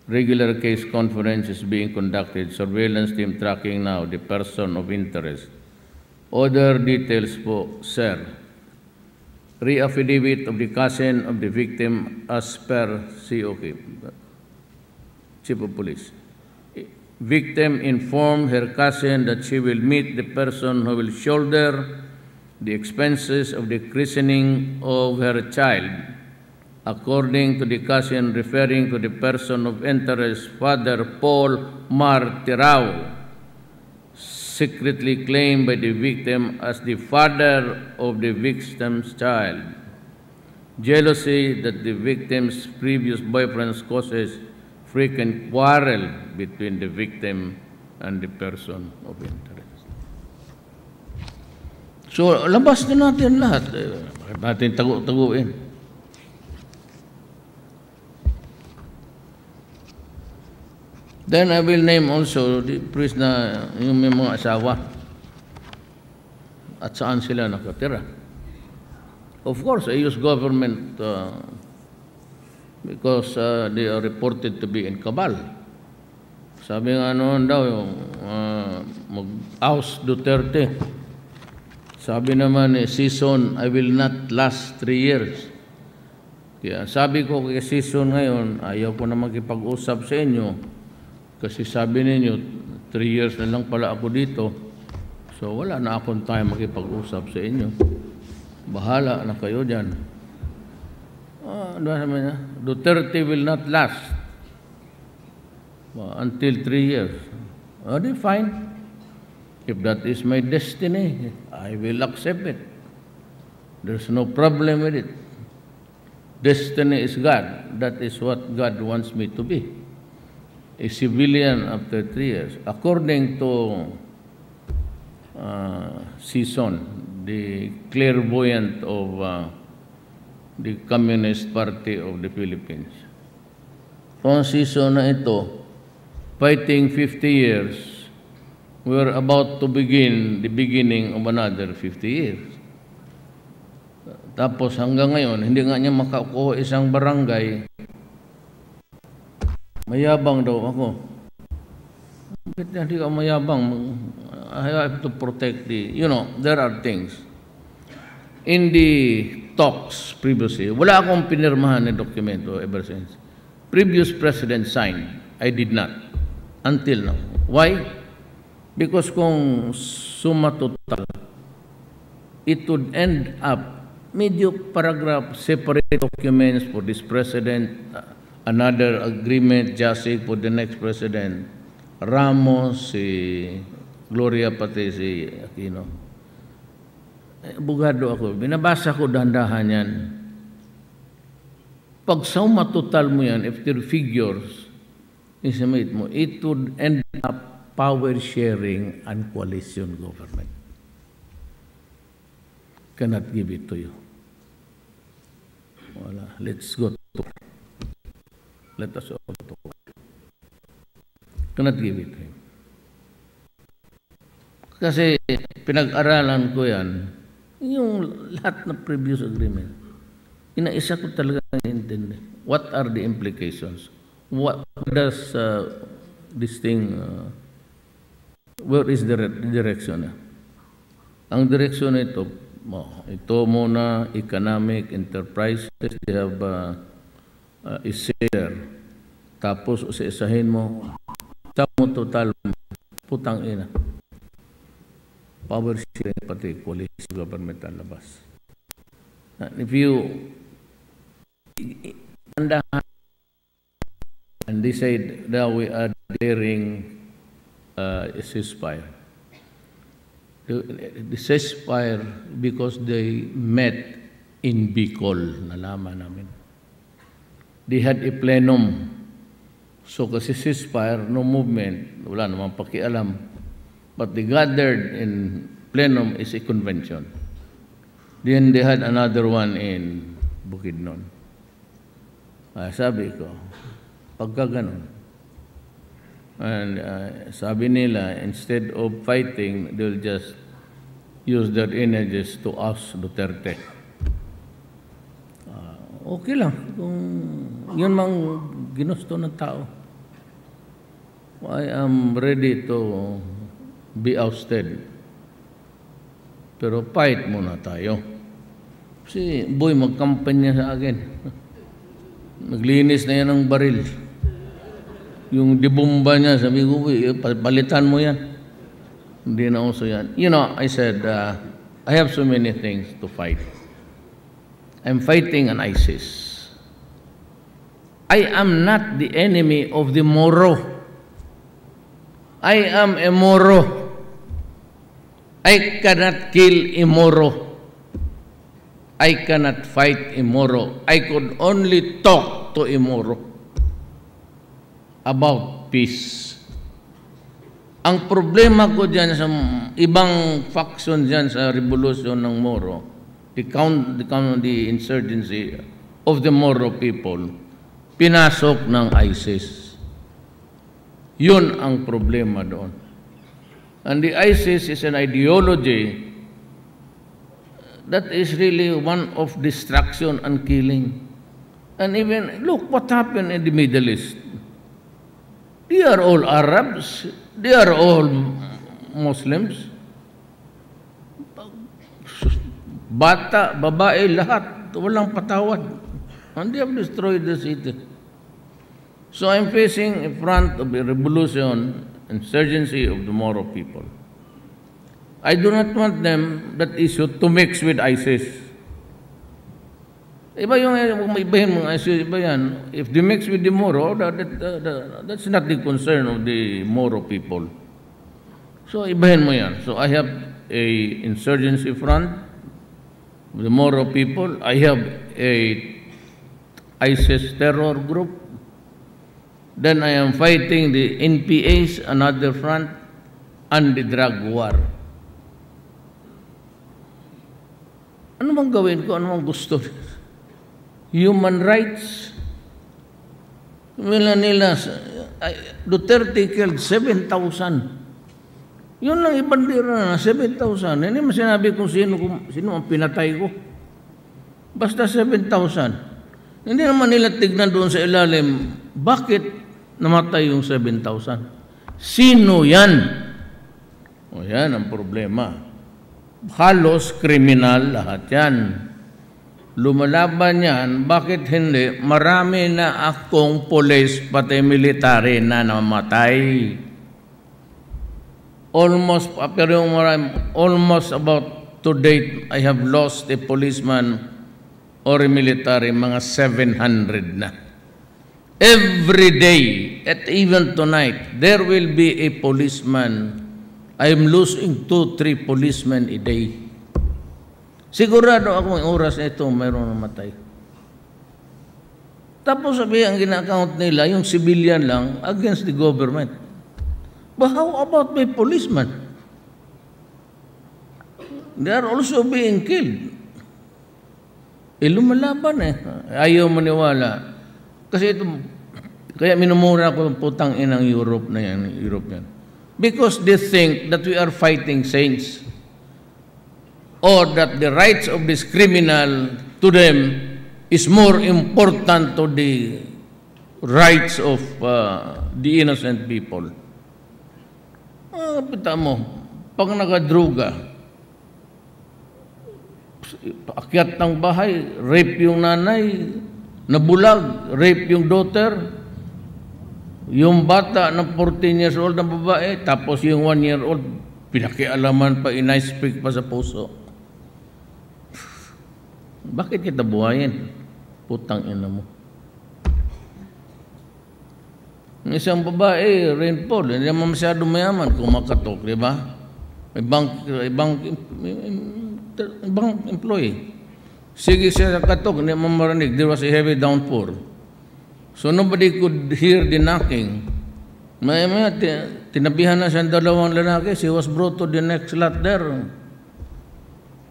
Speaker 1: Regular case conference is being conducted. Surveillance team tracking now the person of interest. Other details po, sir. Re-affidavit of the cousin of the victim as per COK, Chief of Police. Victim informed her cousin that she will meet the person who will shoulder the expenses of the christening of her child. According to the cousin, referring to the person of interest, Father Paul Martirao, secretly claimed by the victim as the father of the victim's child. Jealousy that the victim's previous boyfriend causes frequent quarrel between the victim and the person of interest. So, labas na natin lahat. Bakit natin tagu-taguin? Then I will name also the priest na yung may mga asawa at saan sila nakatira. Of course, I use government because they are reported to be in cabal. Sabi nga noon daw yung mag-oust Duterte. Sabi naman season, I will not last 3 years. Kaya sabi ko kay season ngayon, ayaw ko na makipag-usap sa inyo. Kasi sabi ninyo, 3 years na lang pala ako dito. So wala na akong time makipag-usap sa inyo. Bahala na kayo dyan. Duterte will not last until 3 years. They fine. If that is my destiny, I will accept it. There's no problem with it. Destiny is God. That is what God wants me to be. A civilian after 3 years. According to Season, the clairvoyant of the Communist Party of the Philippines. Kung Season na ito, fighting 50 years, we're about to begin the beginning of another 50 years. Tapos hanggang ngayon, hindi nga niya makakuha isang barangay. Mayabang daw ako. Bakit hindi ka mayabang? I have to protect the, there are things. In the talks previously, wala akong pinirmahan na dokumento ever since. Previous president signed. I did not. Until now. Why? Because kung suma total, it would end up medyo paragraph, separate documents for this president, another agreement, JASIC for the next president, Ramos, si Gloria pati si Aquino. Abogado ako, binabasa ko dahan-dahan yan. Pag suma total mo yan, after figures, estimate mo, it would end up power sharing and coalition government. Cannot give it to you. Wala. Let's go to let us all to cannot give it to him. Kasi pinag-aralan ko yan, yung lahat na previous agreement. Inaisa ko talaga intindi. What are the implications? What does this thing, where is the direction? Ang direksyon ito, ito muna, economic enterprises, they have is share. Tapos, usa-isahin mo, sa mo total, putang ina. power sharing, pati police, government ang labas. And if you and they said now we are declaring a ceasefire. The ceasefire because they met in Bicol, nalaman namin. They had a plenum. So kasi ceasefire, no movement, wala namang pakialam. But they gathered in plenum is a convention. Then they had another one in Bukidnon. Sabi ko, pagka ganun. And sabi nila, instead of fighting, they'll just use their energies to oust Duterte. Okay lang, kung yun mang ginusto ng tao. I am ready to be ousted. Pero fight muna tayo. Kasi, boy, magkampanya sa akin. Naglinis na yan ng baril. Yung dibumba niya, sabi ko, palitan mo yan. Hindi na uso yan. You know, I said, I have so many things to fight. I'm fighting an ISIS. I am not the enemy of the Moro. I am a Moro. I cannot kill a Moro. I cannot fight a Moro. I could only talk to a Moro about peace. Ang problema ko dyan sa ibang faction dyan sa revolusyon ng Moro, the insurgency of the Moro people, pinasok ng ISIS. Yun ang problema doon. And the ISIS is an ideology that is really one of destruction and killing. And even, look what happened in the Middle East. They are all Arabs. They are all Muslims. Bata, babae, lahat. Walang patawad. And they have destroyed the city. So I'm facing in front of a revolution, insurgency of the Moro people. I do not want them, that issue, to mix with ISIS. Iba yung mga ISIS, iba yan. If they mix with the Moro, that's not the concern of the Moro people. So ibahin mo yan. So I have a insurgency front, the Moro people. I have a ISIS terror group. Then I am fighting the NPAs, another front, and the drug war. Ano bang gawin ko? Ano bang gusto? Human rights. Nila, Duterte killed 7,000. Yun lang ibandira na, 7,000. Hindi mo sinabi kung sino ang pinatay ko. Basta 7,000. Hindi naman nila tignan doon sa ilalim, bakit namatay yung 7,000? Sino yan? O yan ang problema. Halos kriminal lahat yan. Lumalaban yan, bakit hindi? Marami na akong police, pati military na namatay. Almost about to date, I have lost a policeman or a military, mga 700 na. Every day, at even tonight, there will be a policeman. I am losing 2-3 policemen a day. Sigurado ako may oras na ito, mayroon namatay. Tapos sabi ang gina-account nila, yung civilian lang against the government. But how about my policemen? They are also being killed. Lumalaban eh. Ayaw maniwala. Kasi ito, kaya minumura ko ng putang inang Europe na yan, European. Because they think that we are fighting saints. Or that the rights of this criminal to them is more important to the rights of the innocent people. Pita mo, pag nagadruga, paakyat ng bahay, rape yung nanay, nabulag, rape yung daughter, yung bata ng 14 years old na babae, tapos yung 1 year old, Pinakialaman pa, in-ice-pick pa sa puso. Bakit kita buhayin? Putang ina mo. Ang isang babae, rainfall, hindi naman masyado mayaman kung makatok, di ba? Ibang employee. Sige siya katok, hindi naman marinig. There was a heavy downpour. So nobody could hear the knocking. Maya, tinabihan na siya dalawang lalaki. She was brought to the next lot there.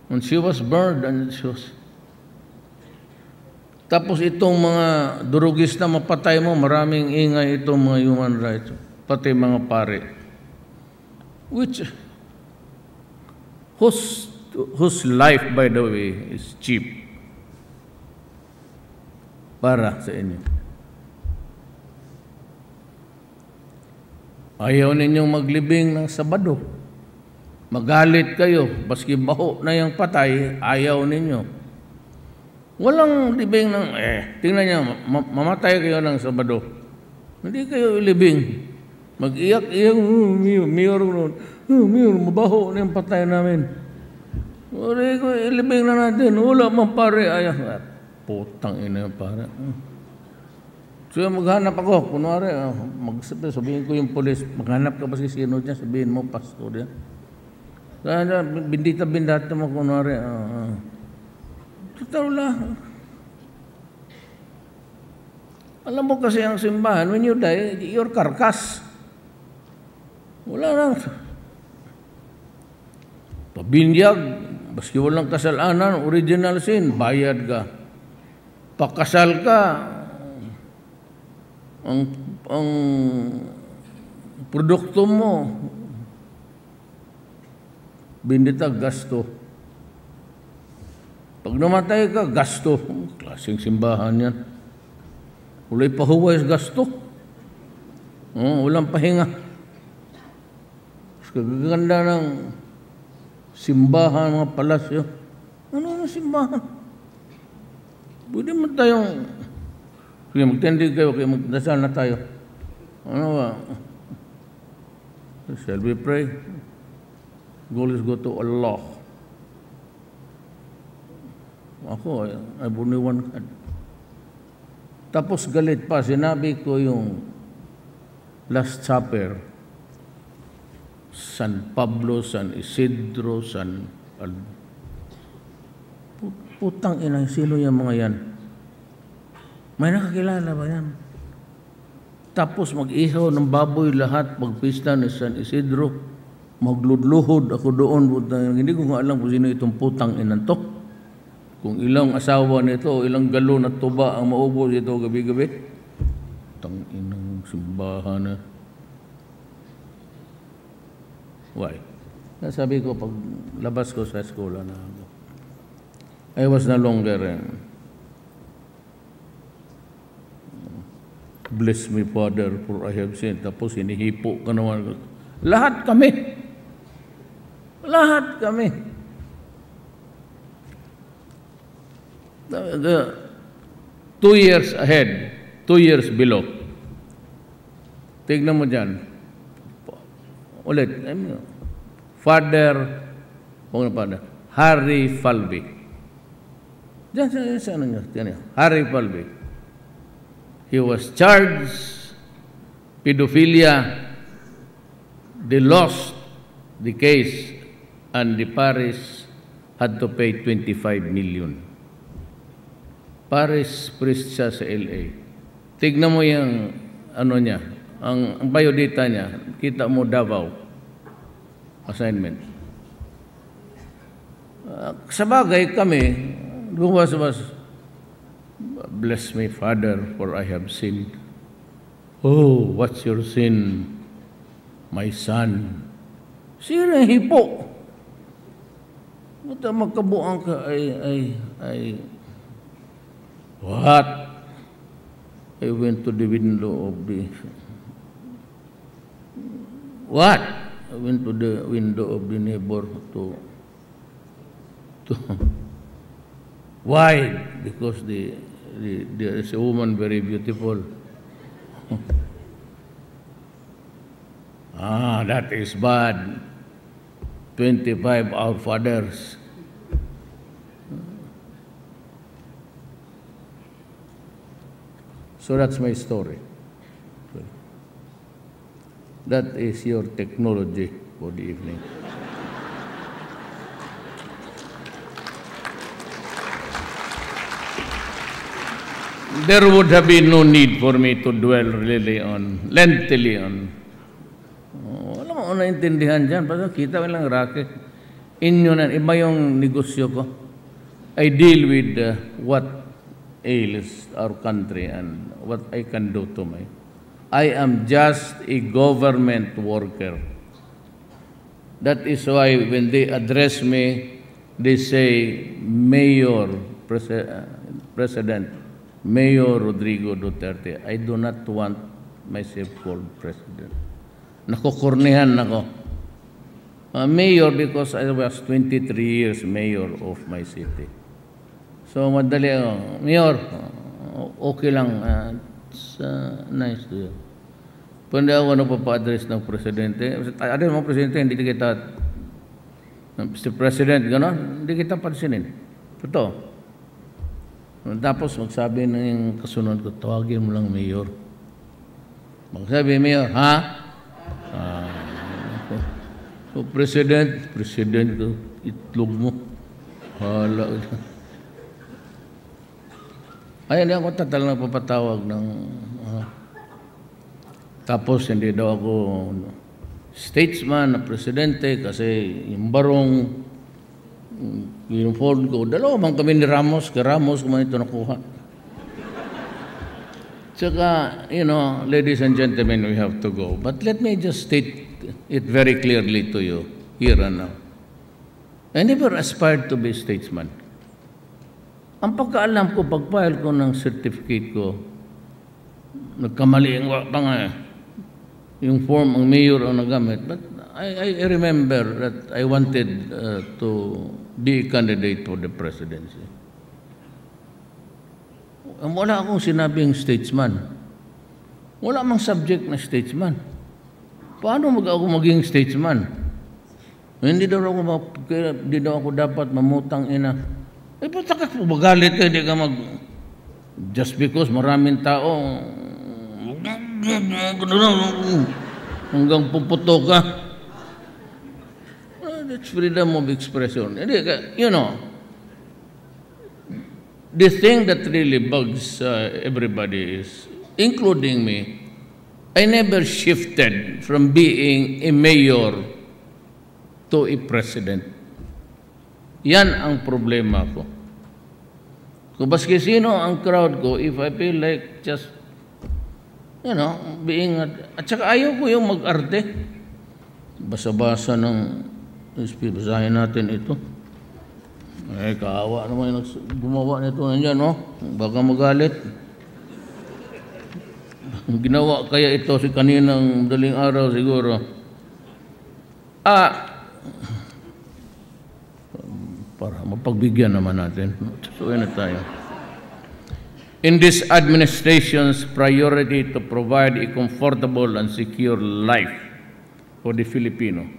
Speaker 1: And she was burned. And she was... Tapos itong mga durugis na mapatay mo, maraming ingay itong mga human rights. Pati mga pare. Whose life, by the way, is cheap. Para sa inyo. Ayaw ninyong maglibing ng Sabado. Magalit kayo, baski baho na yung patay, ayaw ninyo. Walang libing ng, tingnan niya, mamatay kayo ng Sabado. Hindi kayo ilibing. Mag-iyak-iyak, Mayor, mabaho na yung patay namin. Ilibing na natin, wala mang pare, ayaw. Putang ina yung pare. So maghanap ako, kunwari, sabihin ko yung polis, maghanap ka ba si sino dyan, sabihin mo, pastor yan. Kaya bindita-bindata mo, kunwari, totoo lang. Alam mo kasi ang simbahan, when you die, your carcass. Wala lang. Pabinyag, baski walang kasalanan, original sin, bayad ka. Pakasal ka, ang produkto mo, bindita, gasto. Pag namatay ka, gasto. Klaseng simbahan yan. Wala'y pahuway sa gasto. Walang pahinga. Kagaganda ng simbahan, mga palasyo. Ano ang simbahan? Pwede mo tayong kaya magtindig kayo, kaya magdasal na tayo. Ano ba? Shall we pray? Goal is go to Allah. Ako, I've only one God. Tapos galit pa, sinabi ko yung Last Supper. San Pablo, San Isidro, Putang ina, sino yung mga yan? May nakakilala ba yan? Tapos mag-ihaw ng baboy lahat, pagpista ni San Isidro, magludluhod ako doon. Hindi ko nga alam kung sino itong putang inan to. Kung ilang asawa nito o ilang galon at tuba ang maubos ito gabi-gabi. Putang inang simbahan na. Why? Sabi ko, pag labas ko sa eskwela na ako, I was no longer bless me, Father, for I have sinned. Tapos hinihipo ka naman. Lahat kami. Lahat kami. 2 years ahead, 2 years below. Tignan mo dyan. Ulit. Father, Harry Falvey. Diyan sa ano nyo? Harry Falvey. He was charged pedophilia. They lost the case and the parish had to pay 25 million. Parish priest siya sa LA. Tignan mo yung ano niya, ang biodata niya, kita mo Davao assignment. Sa bagay kami, was bless me, Father, for I have sinned. Oh, what's your sin, my son? Sira hipo. Buta magkabuang ka ay what? I went to the window of the what? I went to the window of the neighbor to why? Because there is a woman very beautiful. That is bad. 25 our fathers. So that's my story. That is your technology for the evening. There would have been no need for me to dwell really lengthily on. Wala mo naintindihan dyan. Basta kita mo lang racket. Inyo na, iba yung negosyo ko. I deal with what ails our country and what I can do to my. I am just a government worker. That is why when they address me, they say, Mayor, President, Mayor Rodrigo Duterte. I do not want myself called President. Nakukurnihan ako. Mayor because I was 23 years mayor of my city. So madali ako, Mayor, okay lang. It's nice to you. Pwede ako nagpapa-address ng Presidente. Address mo, Presidente, hindi kita, Mr. President, gano'n, hindi kita pansinin. Totoo. Tapos magsabi ng kasunod ko, tawagin mo lang Mayor. Magsabi, Mayor, ha? So, President ko, itlog mo. Hala. Ay, hindi ako tatal na papatawag ng... tapos, hindi daw ako statesman na presidente kasi yung barong uniform ko. Dalawa man kami ni Ramos. Kay Ramos, kung ito nakuha. Tsaka, you know, ladies and gentlemen, we have to go. But let me just state it very clearly to you, here and now. I never aspired to be a statesman. Ang pagkaalam ko, pag-file ko ng certificate ko, nagkamali ang yung form, ang mayor ang nagamit. But I remember that I wanted to be a candidate for the presidency. Wala akong sinabing statesman. Wala mang subject na statesman. Paano ako maging statesman? Hindi daw ako dapat mamutang ina. Eh, ba't ka magalit ka, hindi ka just because maraming tao, hanggang puputo ka. That's freedom of expression. You know, the thing that really bugs everybody is, including me, I never shifted from being a mayor to a president. Yan ang problema ko. Kung baski sino ang crowd ko, if I feel like just, you know, being, at saka ayaw ko yung mag-arte. Basa-basa ng, basahin natin ito. Eh, kaawa naman yung gumawa nito. Nandiyan, no? Baka magalit. Ginawa kaya ito si kaninang daling araw siguro. Para mapagbigyan naman natin. Susuin na tayo. In this administration's priority to provide a comfortable and secure life for the Filipino,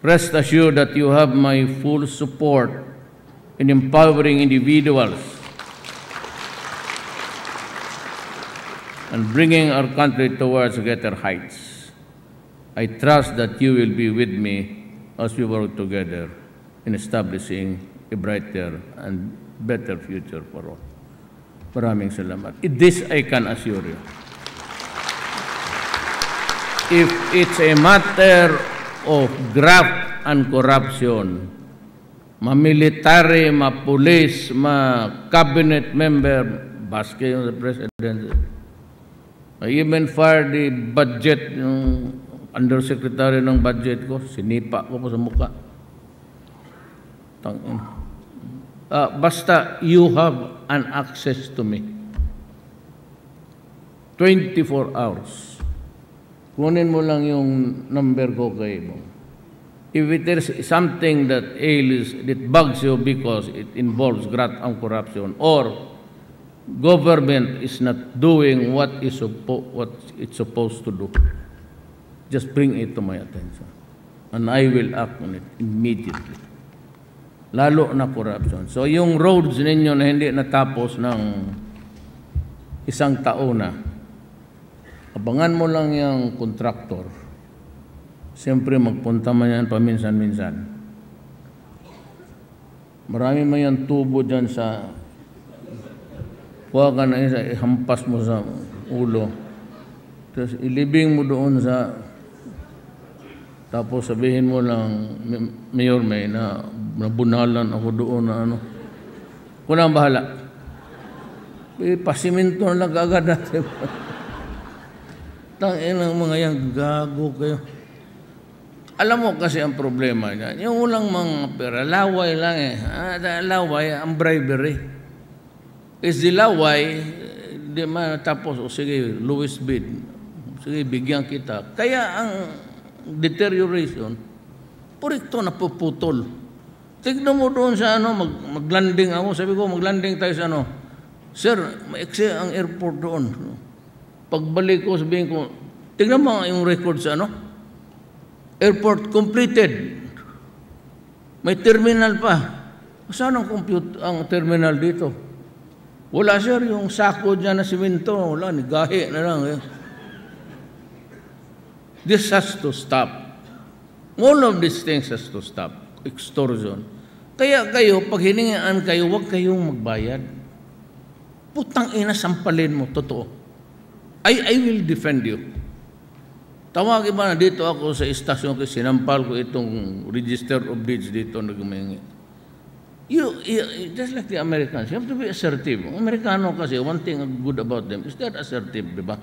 Speaker 1: rest assured that you have my full support in empowering individuals and bringing our country towards greater heights. I trust that you will be with me as we work together in establishing a brighter and better future for all. Maraming salamat. This I can assure you. If it's a matter of graft and corruption, ma-military, ma-police, ma-cabinet member, baske yung president. I even fired the budget, yung undersecretary ng budget ko, sinipa ko sa mukha. Basta you have an access to me. 24 hours. Kunin mo lang yung number ko kay mo. If it is something that ails, that bugs you because it involves graft and corruption, or government is not doing what it's supposed to do, just bring it to my attention. and I will act on it immediately. Lalo na corruption. So yung roads ninyo na hindi natapos ng isang taon na, abangan mo lang yung kontraktor. Siyempre magpunta man yan paminsan-minsan. Marami man yan tubo dyan sa, kuha ka na isa, ihampas mo sa ulo. Tapos ilibing mo doon sa, tapos sabihin mo lang, Mayor May, na nabunalan ako doon na ano. Kung ang bahala. Pasiminto na lang agad natin. Tangin ang mga yan, gago kayo. Alam mo kasi ang problema niya, yung ulang mga pera, laway lang eh. Laway, ang bribery. Is the laway, di matapos, o sige, lowest bid. Sige, bigyan kita. Kaya ang deterioration, purikto na puputol. Tignan mo doon sa ano, maglanding ako. Sabi ko, maglanding tayo sa ano. Sir, maiksi ang airport doon. Pagbalik ko, sabihin ko, tignan mo yung record sa ano. Airport completed. May terminal pa. Saan ang terminal dito? Wala, sir, yung sako dyan na simento. Wala, nigahi na lang. Eh. This has to stop. All of these things has to stop. Extortion. Kaya kayo, pag hiningaan kayo, huwag kayong magbayad. Putang ina, sampalin mo. Totoo. I will defend you. Tawagin ba na dito ako sa istasyon kasi sinampal ko itong register of deeds dito nagmahingi. Just like the Americans, you have to be assertive. Amerikano kasi, one thing good about them is they're assertive, di ba?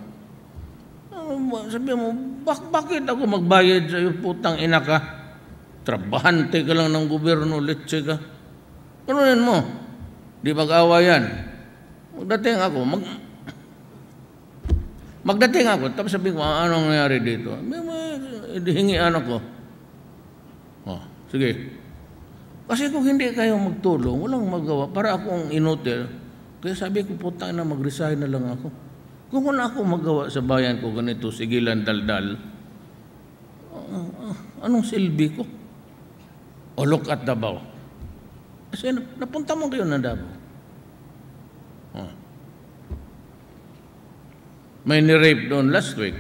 Speaker 1: Sabi mo, bakit ako magbayad sa iyo, putang ina ka? Trabahante ka lang ng gobyerno, letse ka. Kanunin mo? Di mag-awa yan. Magdating ako, tapos sabi ko, anong nangyari dito? Hingian ako. Oh, sige. Kasi kung hindi kayo magtulong, walang magawa. Para akong inutil. Kaya sabi ko, puta na, mag-resign na lang ako. Kung wala ako magawa sa bayan ko, ganito, sigilan, daldal, anong silbi ko? O look at Davao. Kasi napunta mo kayo na Davao. Oh. May ni-rape doon last week.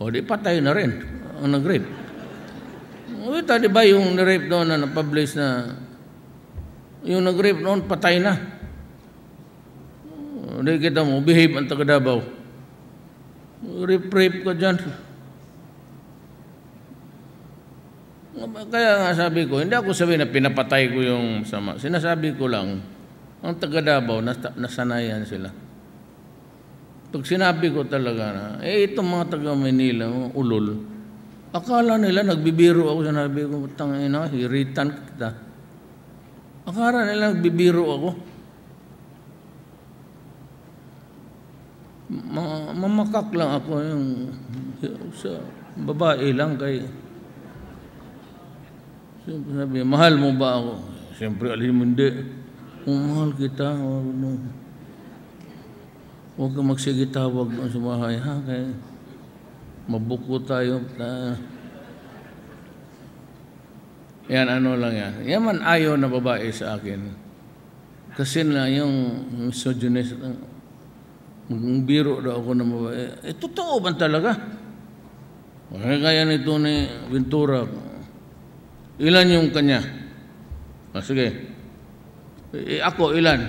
Speaker 1: O di patay na rin ang nag-rape. Wita, di ba yung ni-rape doon na na-publish na yung nag-rape doon patay na. Di kita mo, behave ang taga Davao. Rape ka dyan. Kaya nga sabi ko, hindi ako sabihin na pinapatay ko yung sama. Sinasabi ko lang, ang taga Davao, nasanayan sila. Pag sinabi ko talaga na, itong mga taga Manila, ulol, akala nila nagbibiro ako, sinabi ko, tangina, hiritan kita. Akala nila nagbibiro ako. Mamakak lang ako yung sa babae lang kay sabi, mahal mo ba ako? Siyempre, alim mo hindi. Kung mahal kita, huwag ka magsigitawag sa bahay, ha? Kaya mabuko tayo. Yan, ano lang yan. Yan man ayaw na babae sa akin. Kasi na yung misogynist, biro daw ako ng babae. Totoo ba talaga? Kaya nito ni Ventura, ilan yung kanya? Sige. Ako, ilan?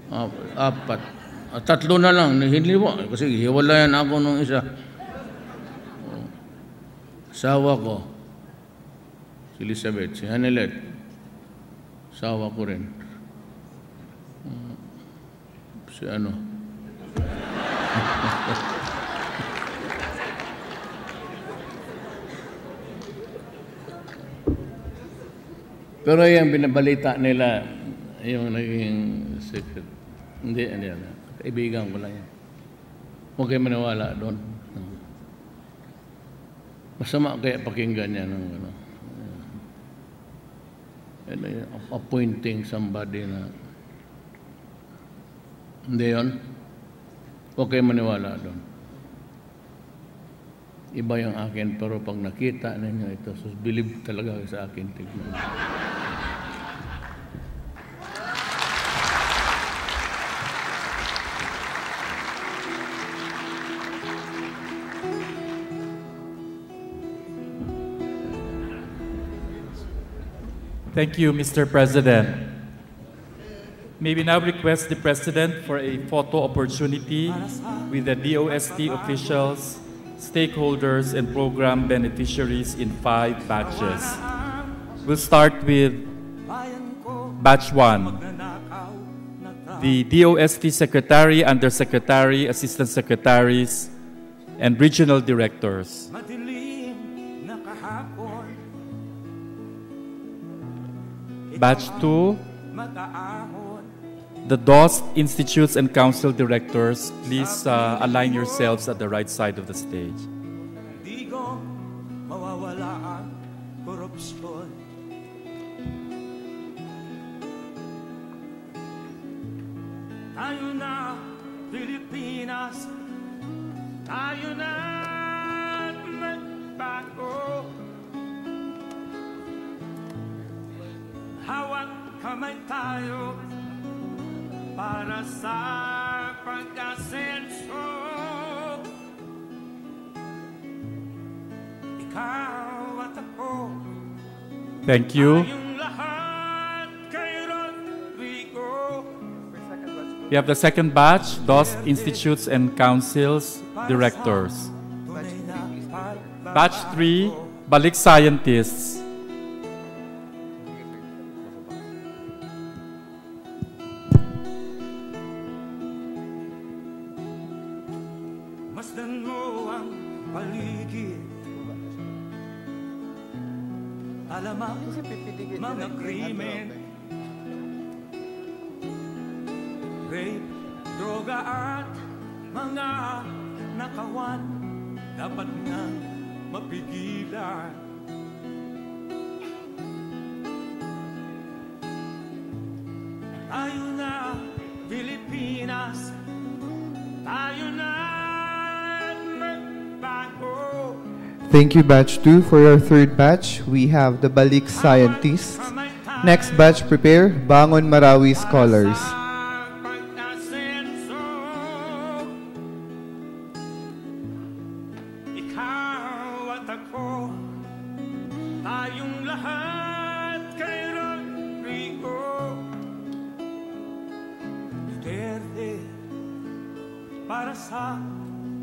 Speaker 1: 4. 3 na lang. Hindi mo. Kasi hiwalayan ako nung isa. Sawa ko. Si Elizabeth. Si Hanelet. Sawa ko rin. Si ano? Pero yung binabalita nila, yung naging secret, hindi. Kaibigan ko lang yan. Huwag kayo maniwala doon. Masama kaya pakinggan yan. Appointing somebody na hindi yun. Huwag kayo maniwala doon. Iba yung akin, pero pag nakita ninyo ito, so believe talaga sa akin. Tignan.
Speaker 2: Thank you, Mr. President. May we now request the President for a photo opportunity with the DOST officials, stakeholders, and program beneficiaries in 5 batches. We'll start with Batch 1. The DOST Secretary, Undersecretary, Assistant Secretaries, and Regional Directors. Batch 2, the DOST Institutes and Council Directors, please align yourselves at the right side of the stage.
Speaker 3: Tayo na, Pilipinas, tayo na magbago. Hawak kamay tayo para sa pag-asenso. Ikaw at ako.
Speaker 2: Thank you.
Speaker 3: Tayong lahat kay Rodrigo.
Speaker 2: We have the second batch, DOST Institutes and Councils Directors. Batch 3, Balik Scientists.
Speaker 3: Masdan mo ang paligid. Alamak, mga krimen, rape, droga at mga nakawan dapat nang mapigilan. Tayo na, Pilipinas, tayo na magbago.
Speaker 4: Thank you, Batch 2. For your third batch, we have the Balik Scientists. Next batch, prepare Bangon Marawi Scholars.
Speaker 3: Ikaw at ako, tayong lahat kay Rodrigo. Duterte, para sa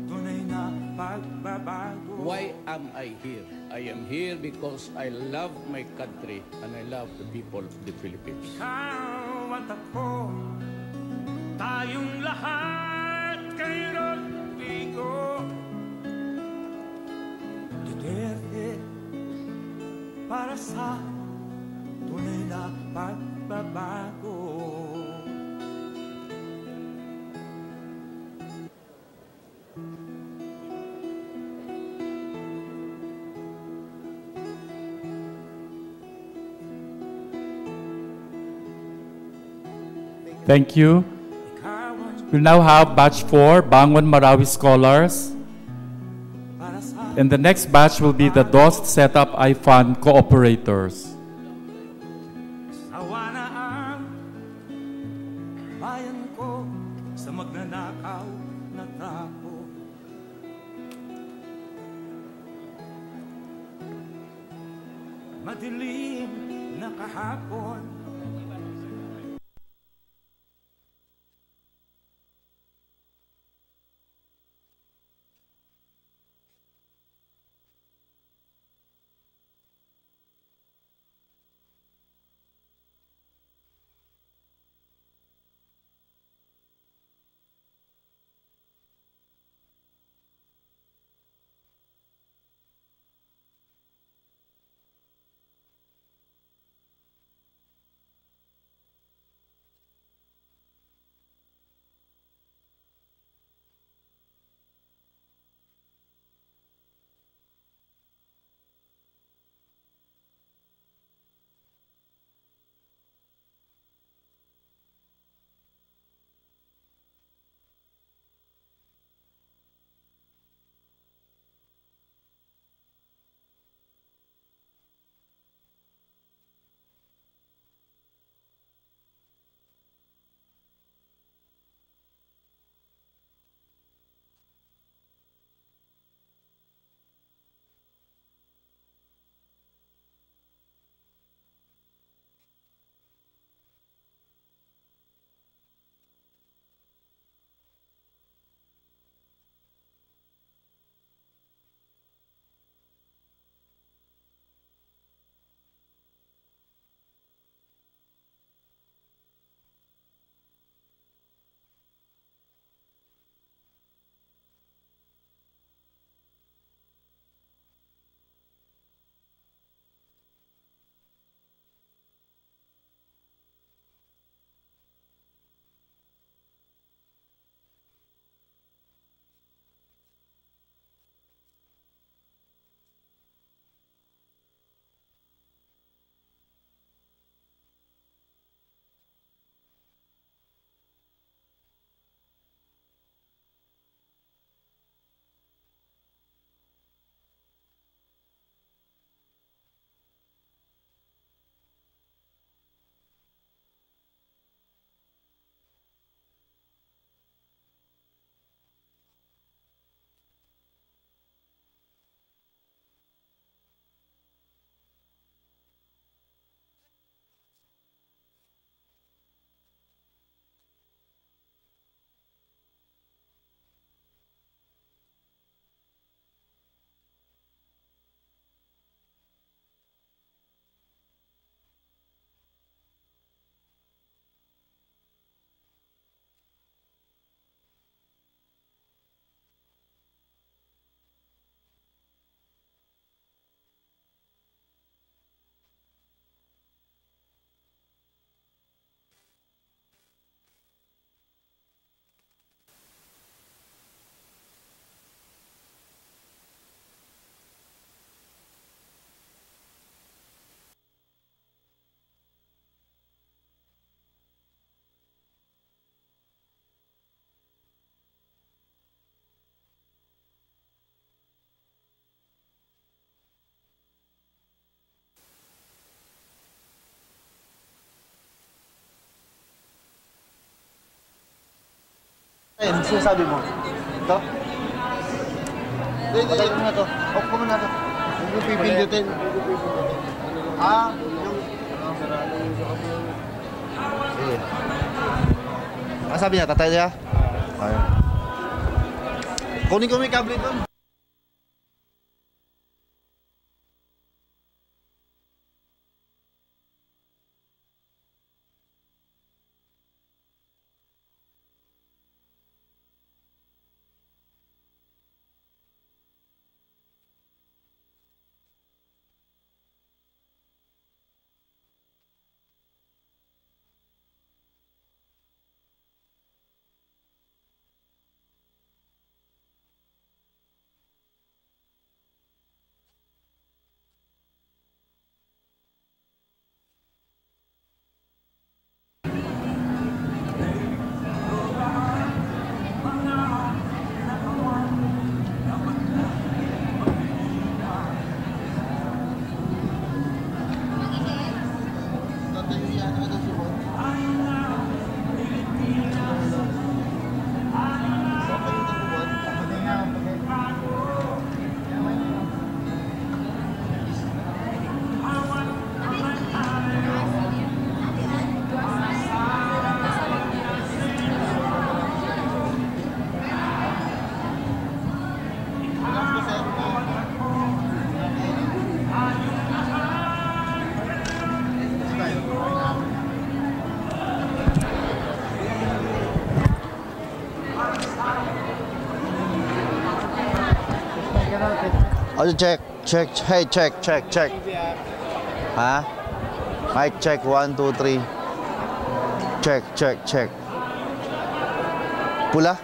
Speaker 3: tunay na pagbabago.
Speaker 1: Why am I here? I am here because I love my country and I love the people of the Philippines.
Speaker 3: Ikaw at ako, tayong lahat kay Rodrigo. Duterte, para sa tunay na pagbabago.
Speaker 2: Thank you. We'll now have batch 4, Bangon Marawi Scholars. And the next batch will be the DOST Setup IFAN Cooperators.
Speaker 3: Sawa na ang bayan ko sa magnanakaw na tao. Madilim na kahapon,
Speaker 5: Ayun, sinasabi mo. Ito? Patay ko na to. Off ko muna to. Yung pipindutin. Yung... Sige. Sabi niya, tatay niya? Ayun. Kunin ko may kable doon. Oh, check. Hey, check. Ha? Mic check, 1, 2, 3. Check. Pula?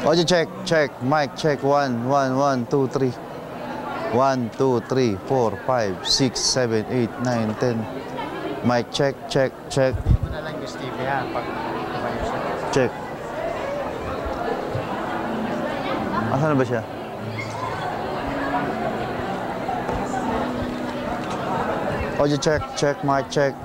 Speaker 5: Oh, check. Mic check, 1, 2, 3. 1, 2, 3, 4, 5, 6, 7, 8, 9, 10. Mic check. Check. Asan na ba siya? Audio check, mic check.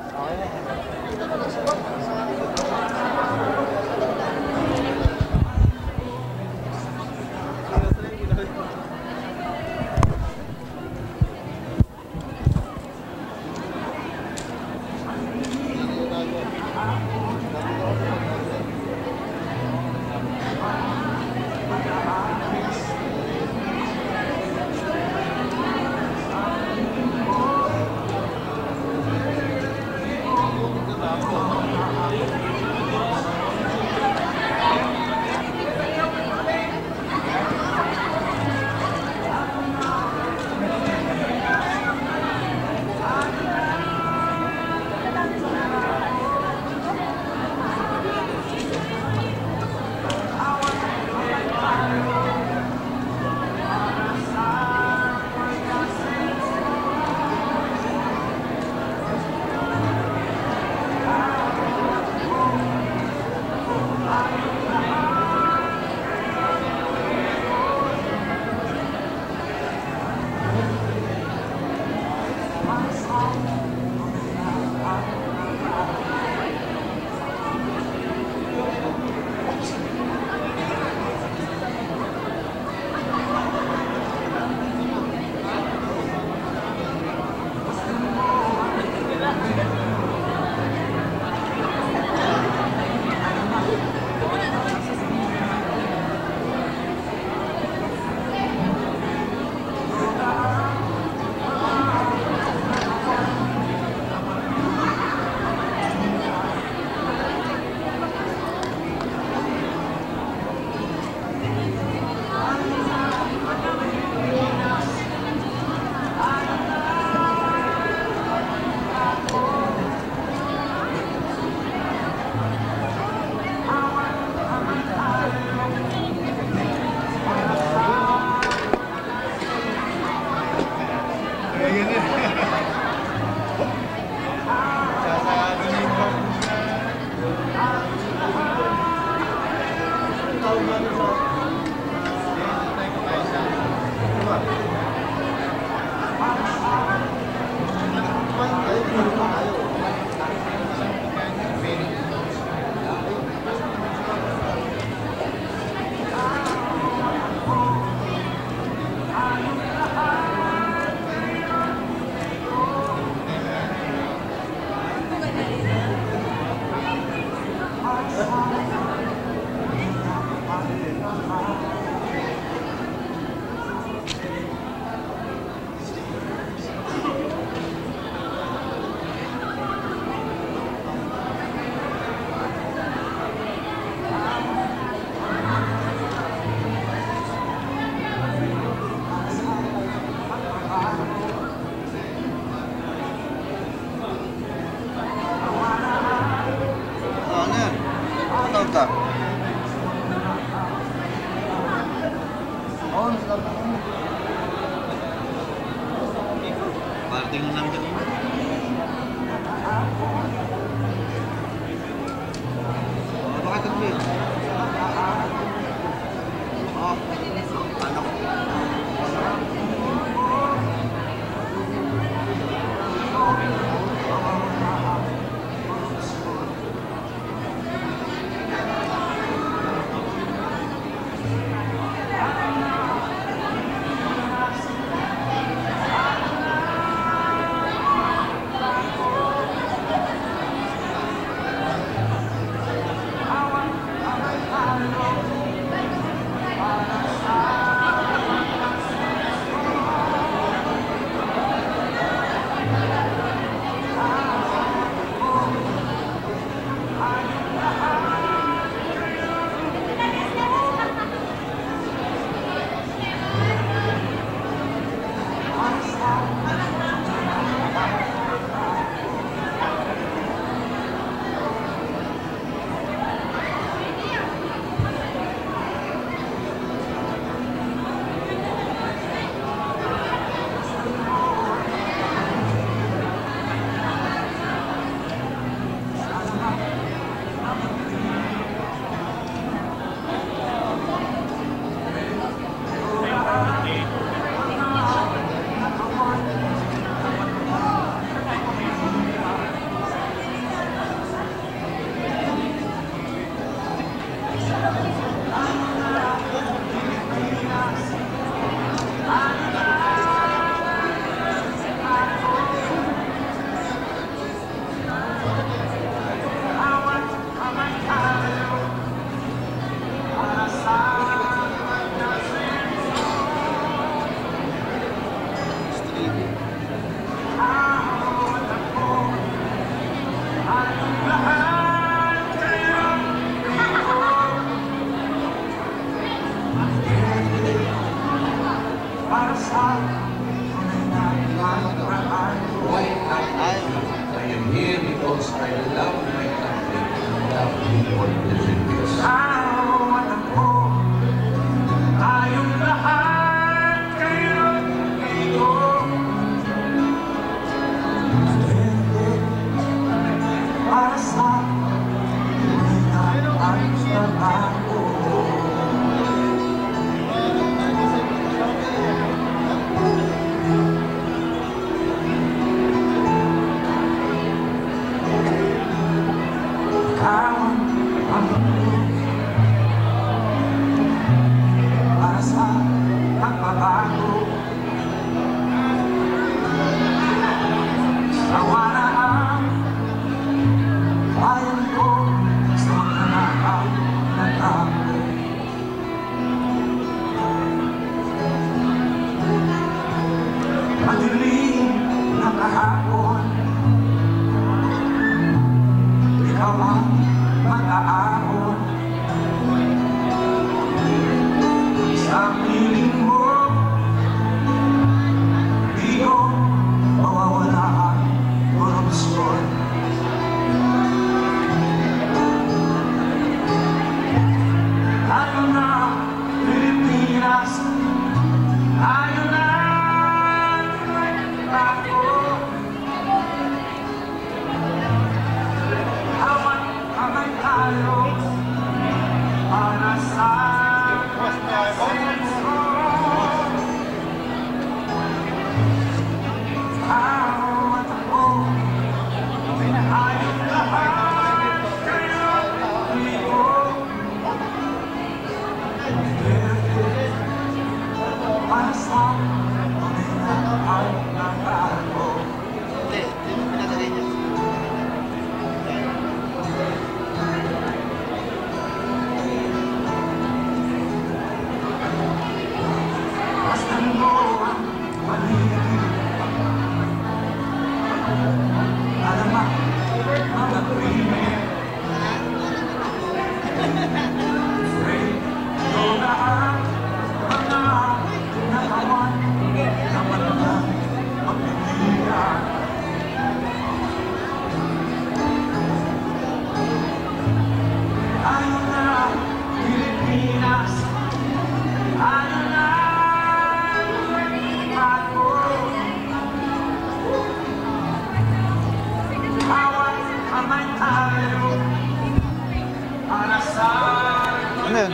Speaker 5: Ano yun?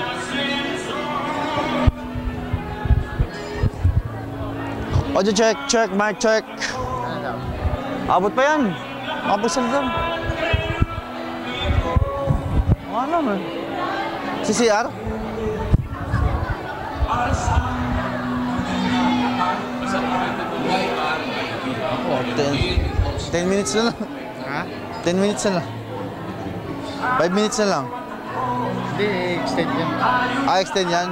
Speaker 5: Audio check, mic check. Abot pa yan. Makapagsalita. Ano man? CCR? Oh, 10 minutes na lang.
Speaker 4: Ha?
Speaker 5: 10 minutes na lang. 5 minutes na lang.
Speaker 4: Hindi, extend yan.
Speaker 5: Extend yan.